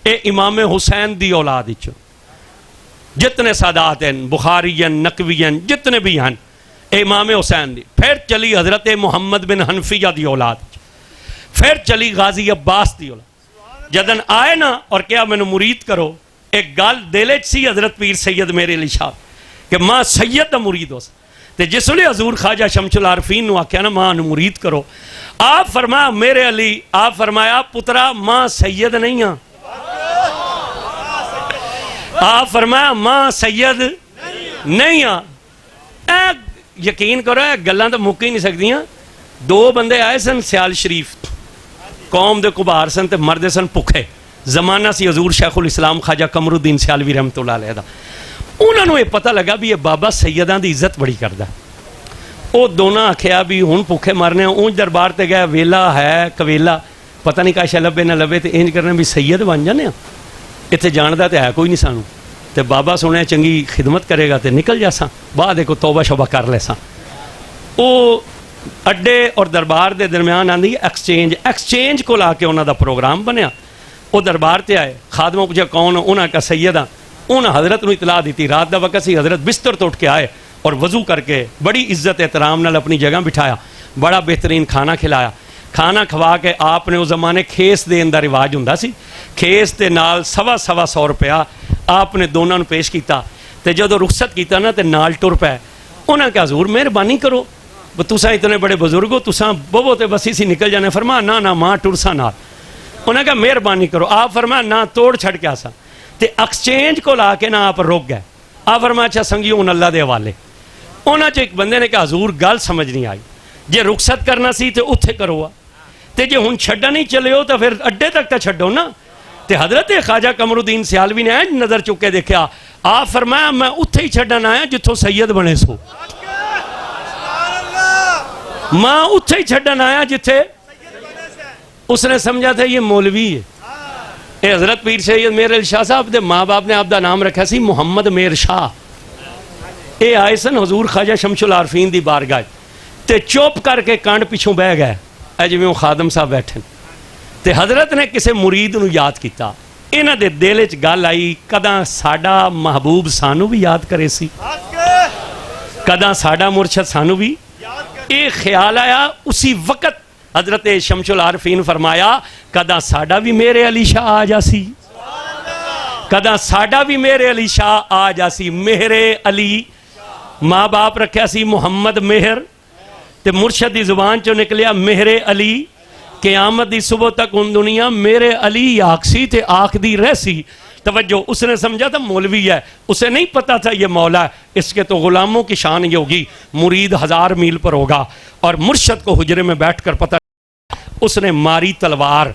Speaker 2: اے امام حسین دی اولاد چو, جتنے سادات ہیں بخاری نقوی جتنے بھی ہیں اے امام حسین دی. پھر چلی حضرت محمد بن حنفیہ دی اولاد, پھر چلی غازی عباس دی اولاد. جدن آئے نا اور کیا میں نے مرید کرو, ایک گال دلے سی حضرت پیر سید میرے علی شاہ کہ ماں سید دا مرید ہو. تے جس لئے حضور خواجہ شمس العارفین نو آکھیا نا ماں نو مرید کرو, آپ فرمایا میرے علی, آپ فرمایا پترا ماں سید نہیں ہاں, آپ فرمایا ماں سید نہیں ہاں. یقین کرو گلاں تو مک ہی نہیں سکدیاں. 2 بندے آئے سن سیال شریف, قوم دے کبار سن تے مرد سن پکھے. زمانہ سی حضور شیخ الاسلام خواجہ قمر الدین سیالوی رحمۃ اللہ علیہ دا. انہوں نے یہ پتہ لگا بھی یہ بابا سیداں دی عزت بڑی کردا. وہ دونوں آکھیا بھی ہن پکھے مرنے, اونج دربار تے گیا ویلا ہے کویلا, پتہ نہیں کاشا لبے نہ لبے, تے انج کرنے بھی سید بن جانے. اتنے جاندا تے ہے کوئی نہیں سانو, تے بابا سنیا چنگی خدمت کرے گا تے نکل جاساں, بعد کو توبہ شوبہ کر لیساں. وہ اڈے اور دربار دے درمیان آندی ایکسچینج کو لا کے انہوں دا پروگرام بنیا. وہ دربار تے آئے, خادموں پوچھا کون, انہوں کا سیدہ. انہوں حضرت نو اطلاع دیتی, رات دا وقت سی, حضرت بستر تو اٹھ کے آئے اور وضو کر کے بڑی عزت احترام نال اپنی جگہ بٹھایا, بڑا بہترین کھانا کھلایا. کھانا کھوا کے آپ نے اس زمانے کھیس دین دا رواج ہوندا سی, کھیس تے نال 100 روپیہ آپ نے دونوں نے پیش کیتا. تے جدو رخصت کیتا نا تے نال ٹر پے. انہوں نے کہا حضور مہربانی کرو, تساں اتنے بڑے بزرگ ہو, تساں بہو تے بسی سی نکل جانے. فرمایا نا نا ماں ٹرساں نال. انہوں نے کہا مہربانی کرو. آپ فرمایا نہ توڑ چھڑ کے آسا. تے ایکسچینج کو لا کے نا آپ روک گئے. آپ فرمایا اچھا سنگیوں ان اللہ دے حوالے. انہوں نے ایک بندے نے کہا حضور گل سمجھ نہیں آئی, جے رخصت کرنا سی تے اتھے کرو, تے جے ہن چھڈا نہیں چلے ہو تو پھر اڈے تک تے چھڈو نا. تے حضرت خواجہ قمر الدین سیالوی نے نظر چکے دیکھا, آپ فرمایا میں اتھے ہی چھڈن آیا جتھوں سید بنے سو, ماں اتھے ہی چھڈن آیا جتھے. اس نے سمجھا تھا یہ مولوی ہے. اے حضرت پیر سید میر علی شاہ صاحب دے ماں باپ نے آپ دا نام رکھا سی محمد میر شاہ. اے آئے سن حضور خواجہ شمس العارفین دی بارگاہ تے چوپ کر کے کانڈ پیچھوں بہ گئے, اے جویں وہ خادم صاحب بیٹھے. تے حضرت نے کسے مرید نو یاد کیتا. انہاں دے دل وچ گل آئی کداں ساڈا محبوب سانو بھی یاد کرے سی, کداں ساڈا مرشد سانو بھی. یہ خیال آیا اسی وقت حضرت شمس العارفین فرمایا کداں ساڈا بھی میرے علی شاہ آ جاسی, کداں ساڈا بھی میرے علی شاہ آ جاسی. میرے علی ماں باپ رکھیا سی محمد مہر, تے مرشد دی زبان چو نکلیا میرے علی. قیامت دی صبح تک ان دنیا میرے علی آکھ سی تے آکھ دی رہ سی, توجہ، اس نے سمجھا تھا مولوی ہے، اسے نہیں پتا تھا یہ مولا ہے، اس کے تو غلاموں کی شان یہ ہوگی، مرید 1000 میل پر ہوگا، اور مرشد کو حجرے میں بیٹھ کر پتا، اس نے ماری تلوار،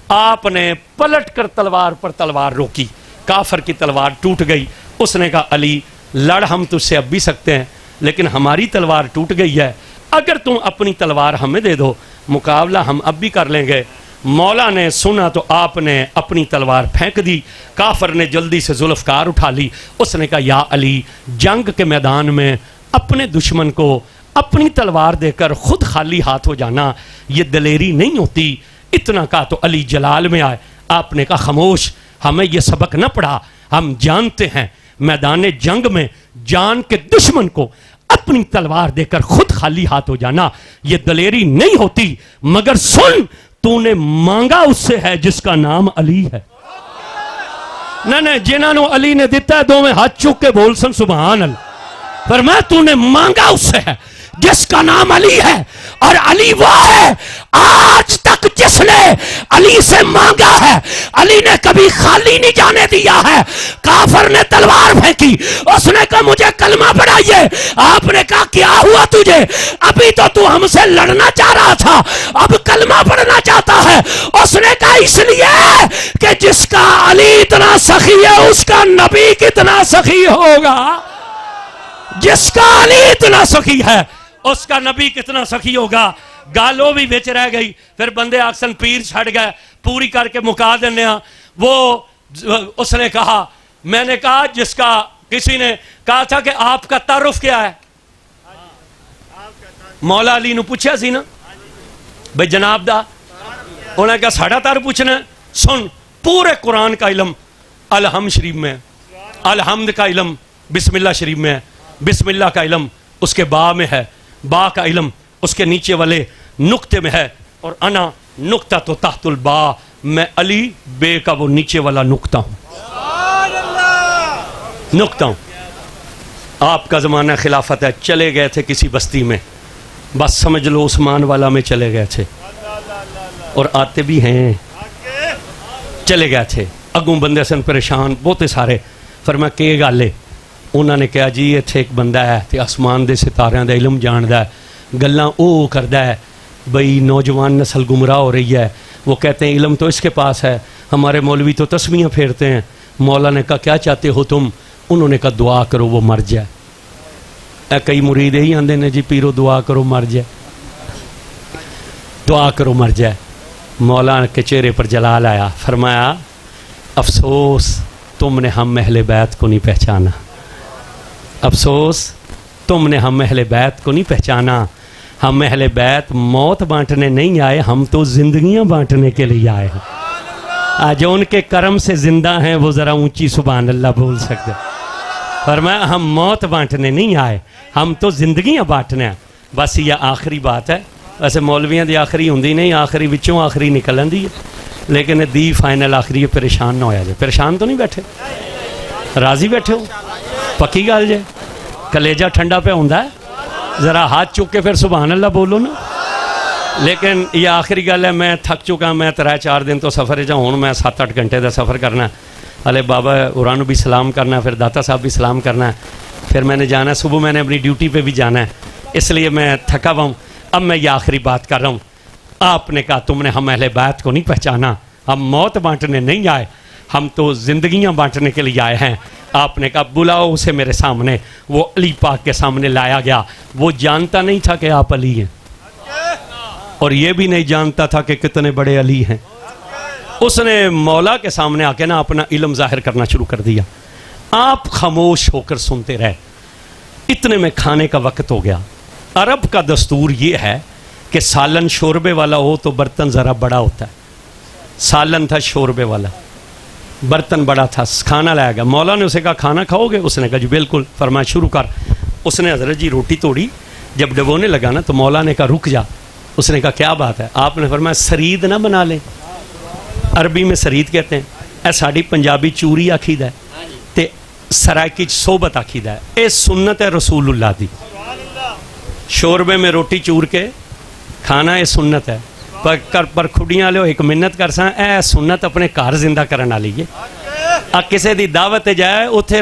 Speaker 2: آپ نے پلٹ کر تلوار پر تلوار روکی، کافر کی تلوار ٹوٹ گئی، اس نے کہا علی لڑ ہم تجھ سے اب بھی سکتے ہیں لیکن ہماری تلوار ٹوٹ گئی ہے، اگر تم اپنی تلوار ہمیں دے دو مقابلہ ہم اب بھی کر لیں گے۔ مولا نے سنا تو آپ نے اپنی تلوار پھینک دی، کافر نے جلدی سے ذوالفقار اٹھا لی، اس نے کہا یا علی جنگ کے میدان میں اپنے دشمن کو اپنی تلوار دے کر خود خالی ہاتھ ہو جانا یہ دلیری نہیں ہوتی۔ اتنا کہا تو علی جلال میں آئے، آپ نے کہا خاموش، ہمیں یہ سبق نہ پڑھا، ہم جانتے ہیں میدان جنگ میں جان کے دشمن کو اپنی تلوار دے کر خود خالی ہاتھ ہو جانا یہ دلیری نہیں ہوتی، مگر سن تو نے مانگا اس سے ہے جس کا نام علی ہے۔ نہ جنہوں نے علی نے دیتا ہے دو میں ہاتھ چک کے بول سن سبحان اللہ، پر میں تو نے مانگا اس سے ہے جس کا نام علی ہے، اور علی وہ ہے آج تک جس نے علی سے مانگا ہے علی نے کبھی خالی نہیں جانے دیا ہے۔ کافر نے تلوار پھینکی، اس نے کہا مجھے کلمہ پڑھائیے، آپ نے کہا کیا ہوا تجھے، ابھی تو ہم سے لڑنا چاہ رہا تھا اب کلمہ پڑھنا چاہتا ہے۔ اس نے کہا اس لیے کہ جس کا علی اتنا سخی ہے اس کا نبی کتنا سخی ہوگا، جس کا علی اتنا سخی ہے اس کا نبی کتنا سخی ہوگا۔ گالوں بھی بچ رہ گئی، پھر بندے آکسن پیر چھڑ گئے، پوری کر کے مکا دینے ہاں۔ وہ اس نے کہا، میں نے کہا جس کا کسی نے کہا تھا کہ آپ کا تعارف کیا ہے، مولا علی نو پوچھا سی نا بھئی جناب دا، انہوں نے کہا ساڑھا تعارف پوچھنا ہے، سن پورے قرآن کا علم الحمد شریف میں ہے، الحمد کا علم بسم اللہ شریف میں ہے، بسم اللہ کا علم اس کے با میں ہے، با کا علم اس کے نیچے والے نقطے میں ہے، اور انا نقطہ تو تحت البا، میں علی بے کا وہ نیچے والا نقطہ ہوں، نقطہ ہوں۔ آپ کا زمانہ خلافت ہے، چلے گئے تھے کسی بستی میں، بس سمجھ لو عثمان والا میں چلے گئے تھے، اور آتے بھی ہیں، چلے گئے تھے، اگوں بندے سن پریشان بہتے سارے، فرمایا کہ گالے، انہوں نے کہا جی اتھے ایک بندہ ہے تے آسمان دے ستاریاں دا علم جاندا ہے، گلاں او کردا ہے، بھئی نوجوان نسل گمراہ ہو رہی ہے، وہ کہتے ہیں علم تو اس کے پاس ہے، ہمارے مولوی تو تسبیحاں پھیرتے ہیں۔ مولا نے کہا کیا چاہتے ہو تم، انہوں نے کہا دعا کرو وہ مر جائے۔ اے کئی مرید ہی آندے نے جی پیرو دعا کرو مر جائے، دعا کرو مر جائے۔ مولا کے چہرے پر جلال آیا، فرمایا افسوس تم نے ہم اہل بیت کو نہیں پہچانا، افسوس تم نے ہم اہل بیت کو نہیں پہچانا، ہم اہل بیت موت بانٹنے نہیں آئے، ہم تو زندگیاں بانٹنے کے لیے آئے ہیں۔ آج ان کے کرم سے زندہ ہیں وہ ذرا اونچی سبحان اللہ بول سکتے، فرمایا ہم موت بانٹنے نہیں آئے، ہم تو زندگیاں بانٹنے ہیں۔ بس یہ آخری بات ہے، ویسے مولویاں دی آخری ہوندی نہیں، آخری وچوں آخری نکلن دی ہے، لیکن دی فائنل آخری پریشان نہ ہویا جائے۔ پریشان تو نہیں بیٹھے، راضی بیٹھے ہو، پکی گل جائے، کلیجہ ٹھنڈا پہ ہوندا ہے، ذرا ہاتھ چک کے پھر سبحان اللہ بولو نا۔ لیکن یہ آخری گل ہے، میں تھک چکا، میں 3-4 دن تو سفر ہے، ہوں میں 7-8 گھنٹے کا سفر کرنا ہے، ہلے بابا اورانو بھی سلام کرنا ہے، پھر داتا صاحب بھی سلام کرنا ہے، پھر میں نے جانا ہے، صبح میں نے اپنی ڈیوٹی پہ بھی جانا ہے، اس لیے میں تھکا ہوا ہوں۔ اب میں یہ آخری بات کر رہا ہوں، آپ نے کہا تم نے ہم اہل بیت کو نہیں پہچانا، ہم موت بانٹنے نہیں آئے، ہم تو زندگیاں بانٹنے کے لیے آئے ہیں۔ آپ نے کہا بلاؤ اسے میرے سامنے، وہ علی پاک کے سامنے لایا گیا، وہ جانتا نہیں تھا کہ آپ علی ہیں، اور یہ بھی نہیں جانتا تھا کہ کتنے بڑے علی ہیں۔ اس نے مولا کے سامنے آ کے نا اپنا علم ظاہر کرنا شروع کر دیا، آپ خاموش ہو کر سنتے رہے۔ اتنے میں کھانے کا وقت ہو گیا۔ عرب کا دستور یہ ہے کہ سالن شوربے والا ہو تو برتن ذرا بڑا ہوتا ہے، سالن تھا شوربے والا، برتن بڑا تھا، کھانا لایا گیا۔ مولا نے اسے کہا کھانا کھاؤ گے؟ اس نے کہا جی بالکل۔ فرمایا شروع کر۔ اس نے حضرت جی روٹی توڑی، جب ڈبونے لگا نا تو مولا نے کہا رک جا۔ اس نے کہا کیا بات ہے؟ آپ نے فرمایا سرید نہ بنا لیں، عربی میں سرید کہتے ہیں، اے ساڑی پنجابی چوری آکھید ہے تے سرائکی صحبت آکھید ہے، اے سنت ہے رسول اللہ دی، شوربے میں روٹی چور کے کھانا یہ سنت ہے، پر کھڑیاں لو ایک منت کر ساں، اے سنت اپنے کار زندہ کرنا لیے۔ ਆ ਕਿਸੇ ਦੀ ਦਾਵਤ ਤੇ ਜਾਏ ਉੱਥੇ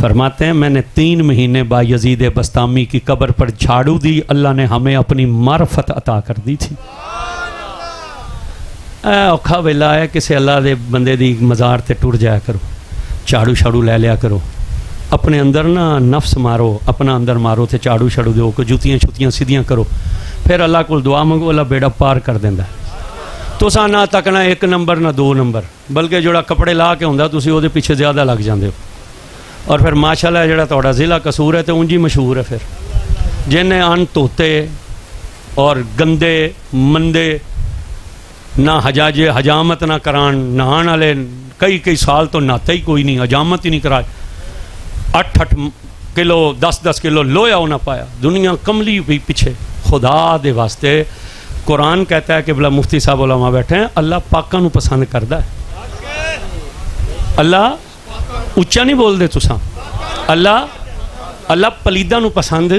Speaker 2: فرماتے ہیں میں نے 3 مہینے بایزید بستامی کی قبر پر جھاڑو دی، اللہ نے ہمیں اپنی معرفت عطا کر دی تھی۔ اوکھا ویلا ہے کسی اللہ دے بندے دی مزار تے ٹر جایا کرو، جھاڑو شاڑو لے لیا کرو، اپنے اندر نا نفس مارو، اپنا اندر مارو تے جھاڑو شاڑو دو کو جوتیاں چھتیاں سیدھیاں کرو، پھر اللہ کو دعا منگو، اللہ بیڑا پار کر دینا۔ تو سا نہ تکنا 1 نمبر نہ 2 نمبر، بلکہ جوڑا کپڑے لا کے ہوندا تسی او دے پیچھے زیادہ لگ جاندے ہو، اور پھر ماشاءاللہ جڑا تہاڈا ضلع قصور ہے تو انجی مشہور ہے۔ پھر جن ان دھوتے اور گندے مندے نہ حجاج حجامت نہ کران، نہان والے کئی سال تو نہاتے ہی کوئی نہیں، حجامت ہی نہیں کرائے، 8 کلو 10 کلو لویا ہونا پایا، دنیا کملی بھی پیچھے۔ خدا دے واسطے قرآن کہتا ہے کہ بلا مفتی صاحب علماء بیٹھے ہیں، اللہ پاکاں نو پسند کردا ہے۔ اللہ اچھا نہیں بول دے تساں، اللہ پلیداں نو پسند،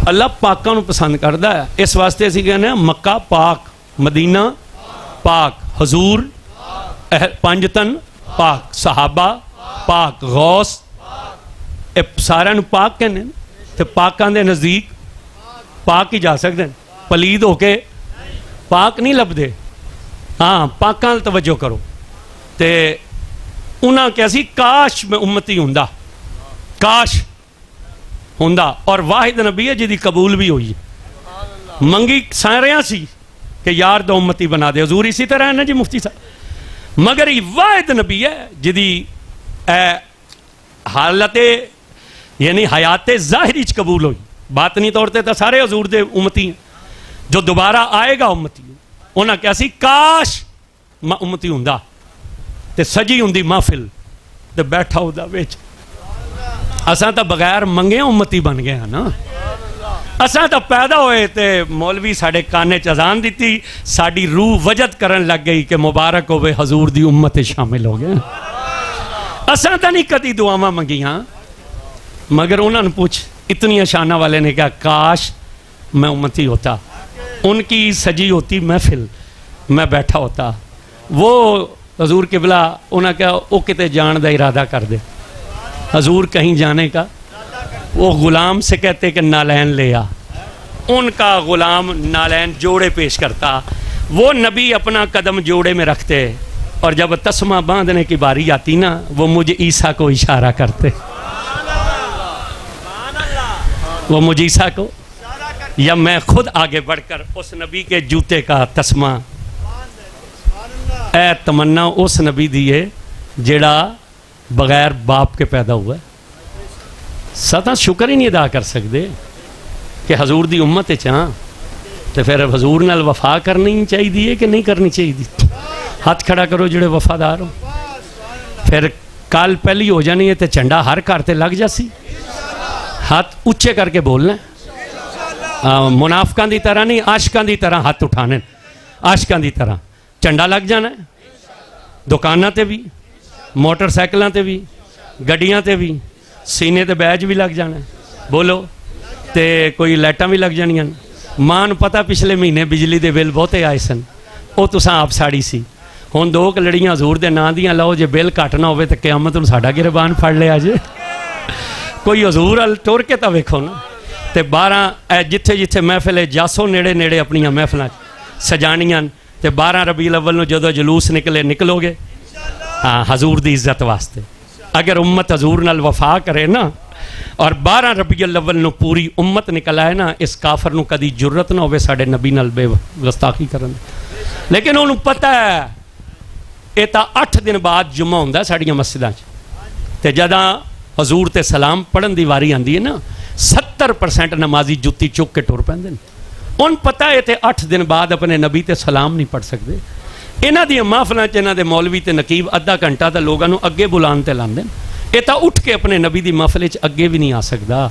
Speaker 2: اللہ پاکاں نو پسند کردا ہے۔ اس واسطے اسی کہنے ہیں مکہ پاک، مدینہ پاک، حضور 5 تن پاک، صحابہ پاک، غوث سارے پاک کہنے ہیں، تے پاکاں دے نزدیک پاک ہی جا سکتے ہیں، پلید ہو کے پاک نہیں لبدے۔ ہاں پاکاں توجہ کرو۔ تے انہاں کیسی کاش میں امتی ہوندا، کاش ہوندا، اور واحد نبی ہے جدی قبول بھی ہوئی، منگی ساریاں سی کہ یار دو امتی بنا دے، حضور اسی طرح ہے نا جی مفتی صاحب، مگر یہ واحد نبی ہے جدی حالت یعنی حیات ظاہری چ قبول ہوئی، باطنی طور تے تو سارے حضور دے امتی ہیں، جو دوبارہ آئے گا امتی انہاں کیسی کاش میں امتی ہوندا تے سجی ہوندی محفل تے بیٹھا ہودا وچ۔ اساں تا بغیر منگے امتی بن گئے ہیں نا، اساں تا پیدا ہوئے تے مولوی ساڑے کانے چزان دیتی، ساڑی روح وجد کرن لگ گئی کہ مبارک ہوئے حضور دی امت شامل ہو گئے۔ اساں تا نہیں کدی دعاواں منگیاں، مگر انہوں نے پوچھ اتنی شانہ والے نے کہا کاش میں امتی ہوتا، ان کی سجی ہوتی محفل، میں بیٹھا ہوتا۔ وہ حضور قبلہ انہوں نے کہا وہ کتے جان دا ارادہ کر دے، حضور کہیں جانے کا، وہ غلام سے کہتے کہ نالین لے آ، ان کا غلام نالین جوڑے پیش کرتا، وہ نبی اپنا قدم جوڑے میں رکھتے، اور جب تسمہ باندھنے کی باری آتی نا وہ مجھے عیسیٰ کو اشارہ کرتے، وہ مجھے عیسیٰ کو، یا میں خود آگے بڑھ کر اس نبی کے جوتے کا تسمہ، اے تمنا اس نبی دیئے جیڑا بغیر باپ کے پیدا ہوا ہے۔ ساتھ شکر ہی نہیں ادا کر سکتے کہ حضور دی امت چاہاں، تو پھر حضور نال وفا کرنی چاہیے کہ نہیں کرنی چاہیے؟ ہاتھ کھڑا کرو جڑے وفادار ہو، پھر کال پہلی ہو جانی ہے تو چنڈا ہر گھر تے لگ جاسی۔ ہاتھ اچھے کر کے بولنا، منافقاں دی طرح نہیں، عاشقاں دی طرح ہاتھ اٹھانے، عاشقاں دی طرح چنڈا لگ جانا ہے، دکاناں تے بھی، موٹر سائیکلاں تے بھی، گڈیاں تے بھی، سینے تے بیج بھی لگ جانا ہے، بولو تے کوئی لائٹاں بھی لگ جانیاں۔ مان پتہ پچھلے مہینے بجلی دے بل بہتے آئے سن، وہ تساں آپ ساڑی سی، ہن 2 لڑیاں حضور دے نام دیاں لاؤ، جے بل گھٹ نہ ہوئے تے قیامت نوں ساڈا گربان پھڑ لیا جے۔ کوئی حضور ال ٹر کے تا ویکھو نا، تے 12 جتھے جتھے محفل ہے جاسو نیڑے نیڑے اپنیاں محفلاں سجانیاں، تے 12 ربیع الاول نو جدو جلوس نکلو گے، ہاں حضور دی عزت واسطے، اگر امت حضور نال وفا کرے نا، اور 12 ربیع الاول نو پوری امت نکل آئے نا، اس کافر نو کدی جرت نہ ہوئے ساڑے نبی نال بے گستاخی کرن۔ لیکن انہوں پتہ ہے یہ تا 8 دن بعد جمعہ ہوندہ ہے ساڑیاں مسجداں چ، تے جداں حضور تے سلام پڑھن دی واری آندی ہے نا، 70% نمازی جتی چک کے ٹر پیندے ہیں۔ ان پتہ ہے تے 8 دن بعد اپنے نبی تے سلام نہیں پڑھ سکتے۔ انہاں دی محفلاں چ انہاں دے مولوی تے نقیب آدھا گھنٹہ تے لوگاں نوں اگے بلان تے لاندے ہیں، یہ تا اٹھ کے اپنے نبی دی محفل چ اگے بھی نہیں آ سکدا۔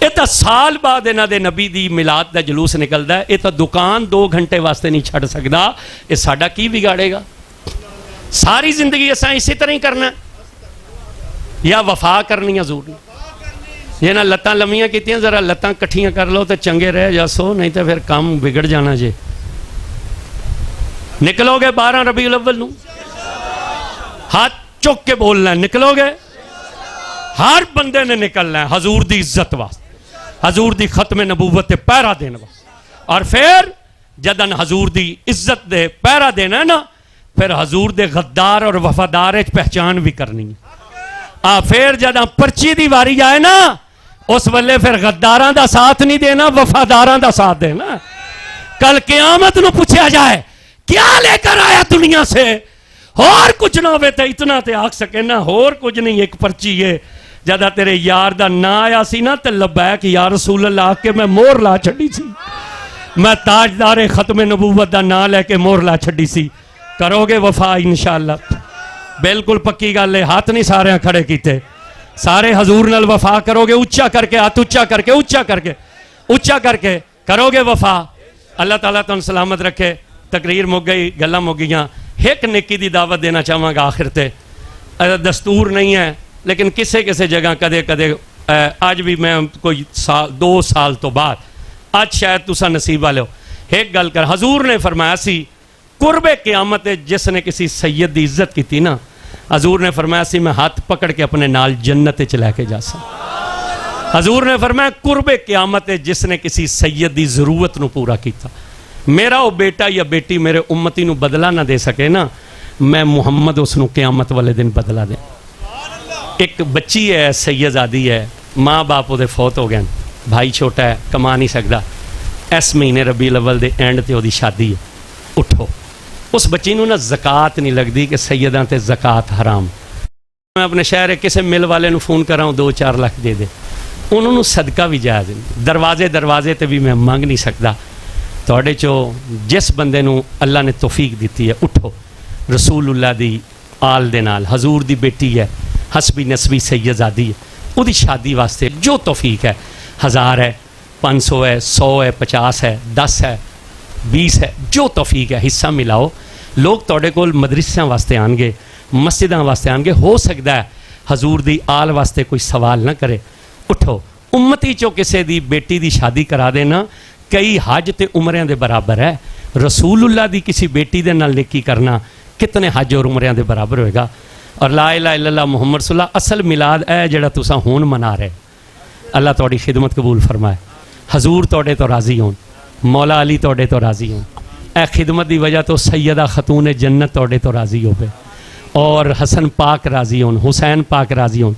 Speaker 2: یہ تا سال بعد انہاں دے نبی دی میلاد دا جلوس نکلدا ہے، یہ تا دکان 2 گھنٹے واسطے نہیں چھڑ سکدا۔ یہ ساڈا کی بگاڑے گا؟ ساری زندگی اساں اسی طرح ہی کرنا یا وفا کرنی حضور نے؟ یہ نہ لتاں لمیاں کیتیاں، ذرا لتاں کٹھیاں کر لو تو چنگے رہ جاسو، نہیں تو پھر کام بگڑ جانا جے۔ نکلو گے 12 ربیع الاول نو؟ ہاتھ چک کے بولنا ہے، نکلو گے؟ ہر بندے نے نکلنا ہے حضور دی عزت واسطے، حضور دی ختم نبوت تے پہرا دینے واسطے. اور پھر جدن حضور دی عزت دے پہرا دینا ہے نا، پھر حضور دے غدار اور وفادار اچ پہچان بھی کرنی ہے. پھر جدن پرچی دی واری آئے نا، اس ویلے پھر غداراں دا ساتھ نہیں دینا، وفاداراں دا ساتھ دینا. کل قیامت نو پوچھا جائے کیا لے کر آیا دنیا سے، اور کچھ نہ ہوئے تو اتنا تے آکھ سکے نا، اور کچھ نہیں، ایک پرچی ہے. جدہ تیرے یار دا نا آیا سی نا تے لبیک یا رسول اللہ کے میں مور لا چھڑی سی، میں تاجدار ختم نبوت دا نا لے کے مور لا چھڑی سی. کرو گے وفا انشاءاللہ؟ بالکل پکی گل ہے. ہاتھ نہیں سارے کھڑے کیتے، سارے حضور نال وفا کرو گے؟ اچھا کر کے ہاتھ، اچھا کر کے، اچھا کر کے، اچھا کر کے کرو گے وفا؟ اللہ تعالیٰ تم سلامت رکھے. تقریر مک گئی، گلاں مک گئیاں. ایک نیکی دی دعوت دینا چاہواں گا آخر تے. دستور نہیں ہے لیکن کسے کسے جگہ کدے کدے آج بھی میں کوئی 2 سال تو بعد آج شاید تسا نصیب والے ہو. ایک گل کر، حضور نے فرمایا سی قرب قیامت جس نے کسی سید دی عزت کی تھی نا، حضور نے فرمایا سی میں ہاتھ پکڑ کے اپنے نال جنت چ لے کے جا سا. حضور نے فرمایا قرب قیامت جس نے کسی سید دی ضرورت نو پورا کیتا، میرا وہ بیٹا یا بیٹی میرے امتی نو بدلہ نہ دے سکے نا، میں محمد اس نو قیامت والے دن بدلہ دیں. ایک بچی ہے سیدزادی ہے، ماں باپ وہ فوت ہو گئے، بھائی چھوٹا ہے کما نہیں سکتا. اس مہینے ربیع الاول دے اینڈ تے دی شادی ہے. اٹھو اس بچی نو نا زکات نہیں لگتی کہ سیداں تے زکات حرام. میں اپنے شہر کسے مل والے نو فون کر رہا ہوں 2-4 لاکھ دے دے، انہوں نے صدقہ بھی جائز نہیں. دروازے تے بھی میں مانگ نہیں سکتا. توڑے چو جس بندے نو اللہ نے توفیق دیتی ہے، اٹھو رسول اللہ دی آل دے نال، حضور دی بیٹی ہے، حسبی نسبی سیدزادی ہے، وہ دی شادی واسطے جو توفیق ہے، 1000 ہے، 500 ہے، 100 ہے، 50 ہے، 10 ہے، 20 ہے، جو توفیق ہے حصہ ملاؤ. لوگ توڑے کول مدرسیاں واسطے آن گے، مسجداں واسطے آن گے، ہو سکتا ہے حضور دی آل واسطے کوئی سوال نہ کرے. اٹھو امتی چو کسے دی بیٹی دی شادی کرا دینا کئی حج تے عمریاں دے برابر ہے. رسول اللہ دی کسی بیٹی دے نال نیکی کرنا کتنے حج اور عمریاں دے برابر ہوئے گا. اور لا الہ الا اللہ محمد صلی اللہ اصل میلاد ہے جڑا تساں ہون منا رہے. اللہ توڑی خدمت قبول فرمائے. حضور توڑے تو راضی ہون، مولا علی توڑے تو راضی ہون. اے خدمت دی وجہ تو سیدہ خاتون جنت توڑے تو راضی ہو پے، اور حسن پاک راضی ہون، حسین پاک راضی ہون،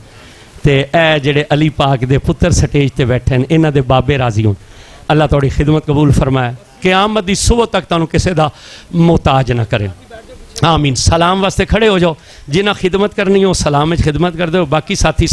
Speaker 2: تے اے جڑے علی پاک دے پتر سٹیج تے بیٹھے ہیں انہاں دے بابے راضی ہون. اللہ توڑی خدمت قبول فرمائے. قیامت دی صبح تک تانوں کسے دا محتاج نہ کرے. آمین. سلام واسطے کھڑے ہو جاؤ، جنہاں خدمت کرنی ہو سلام وچ خدمت کر دو، باقی ساتھی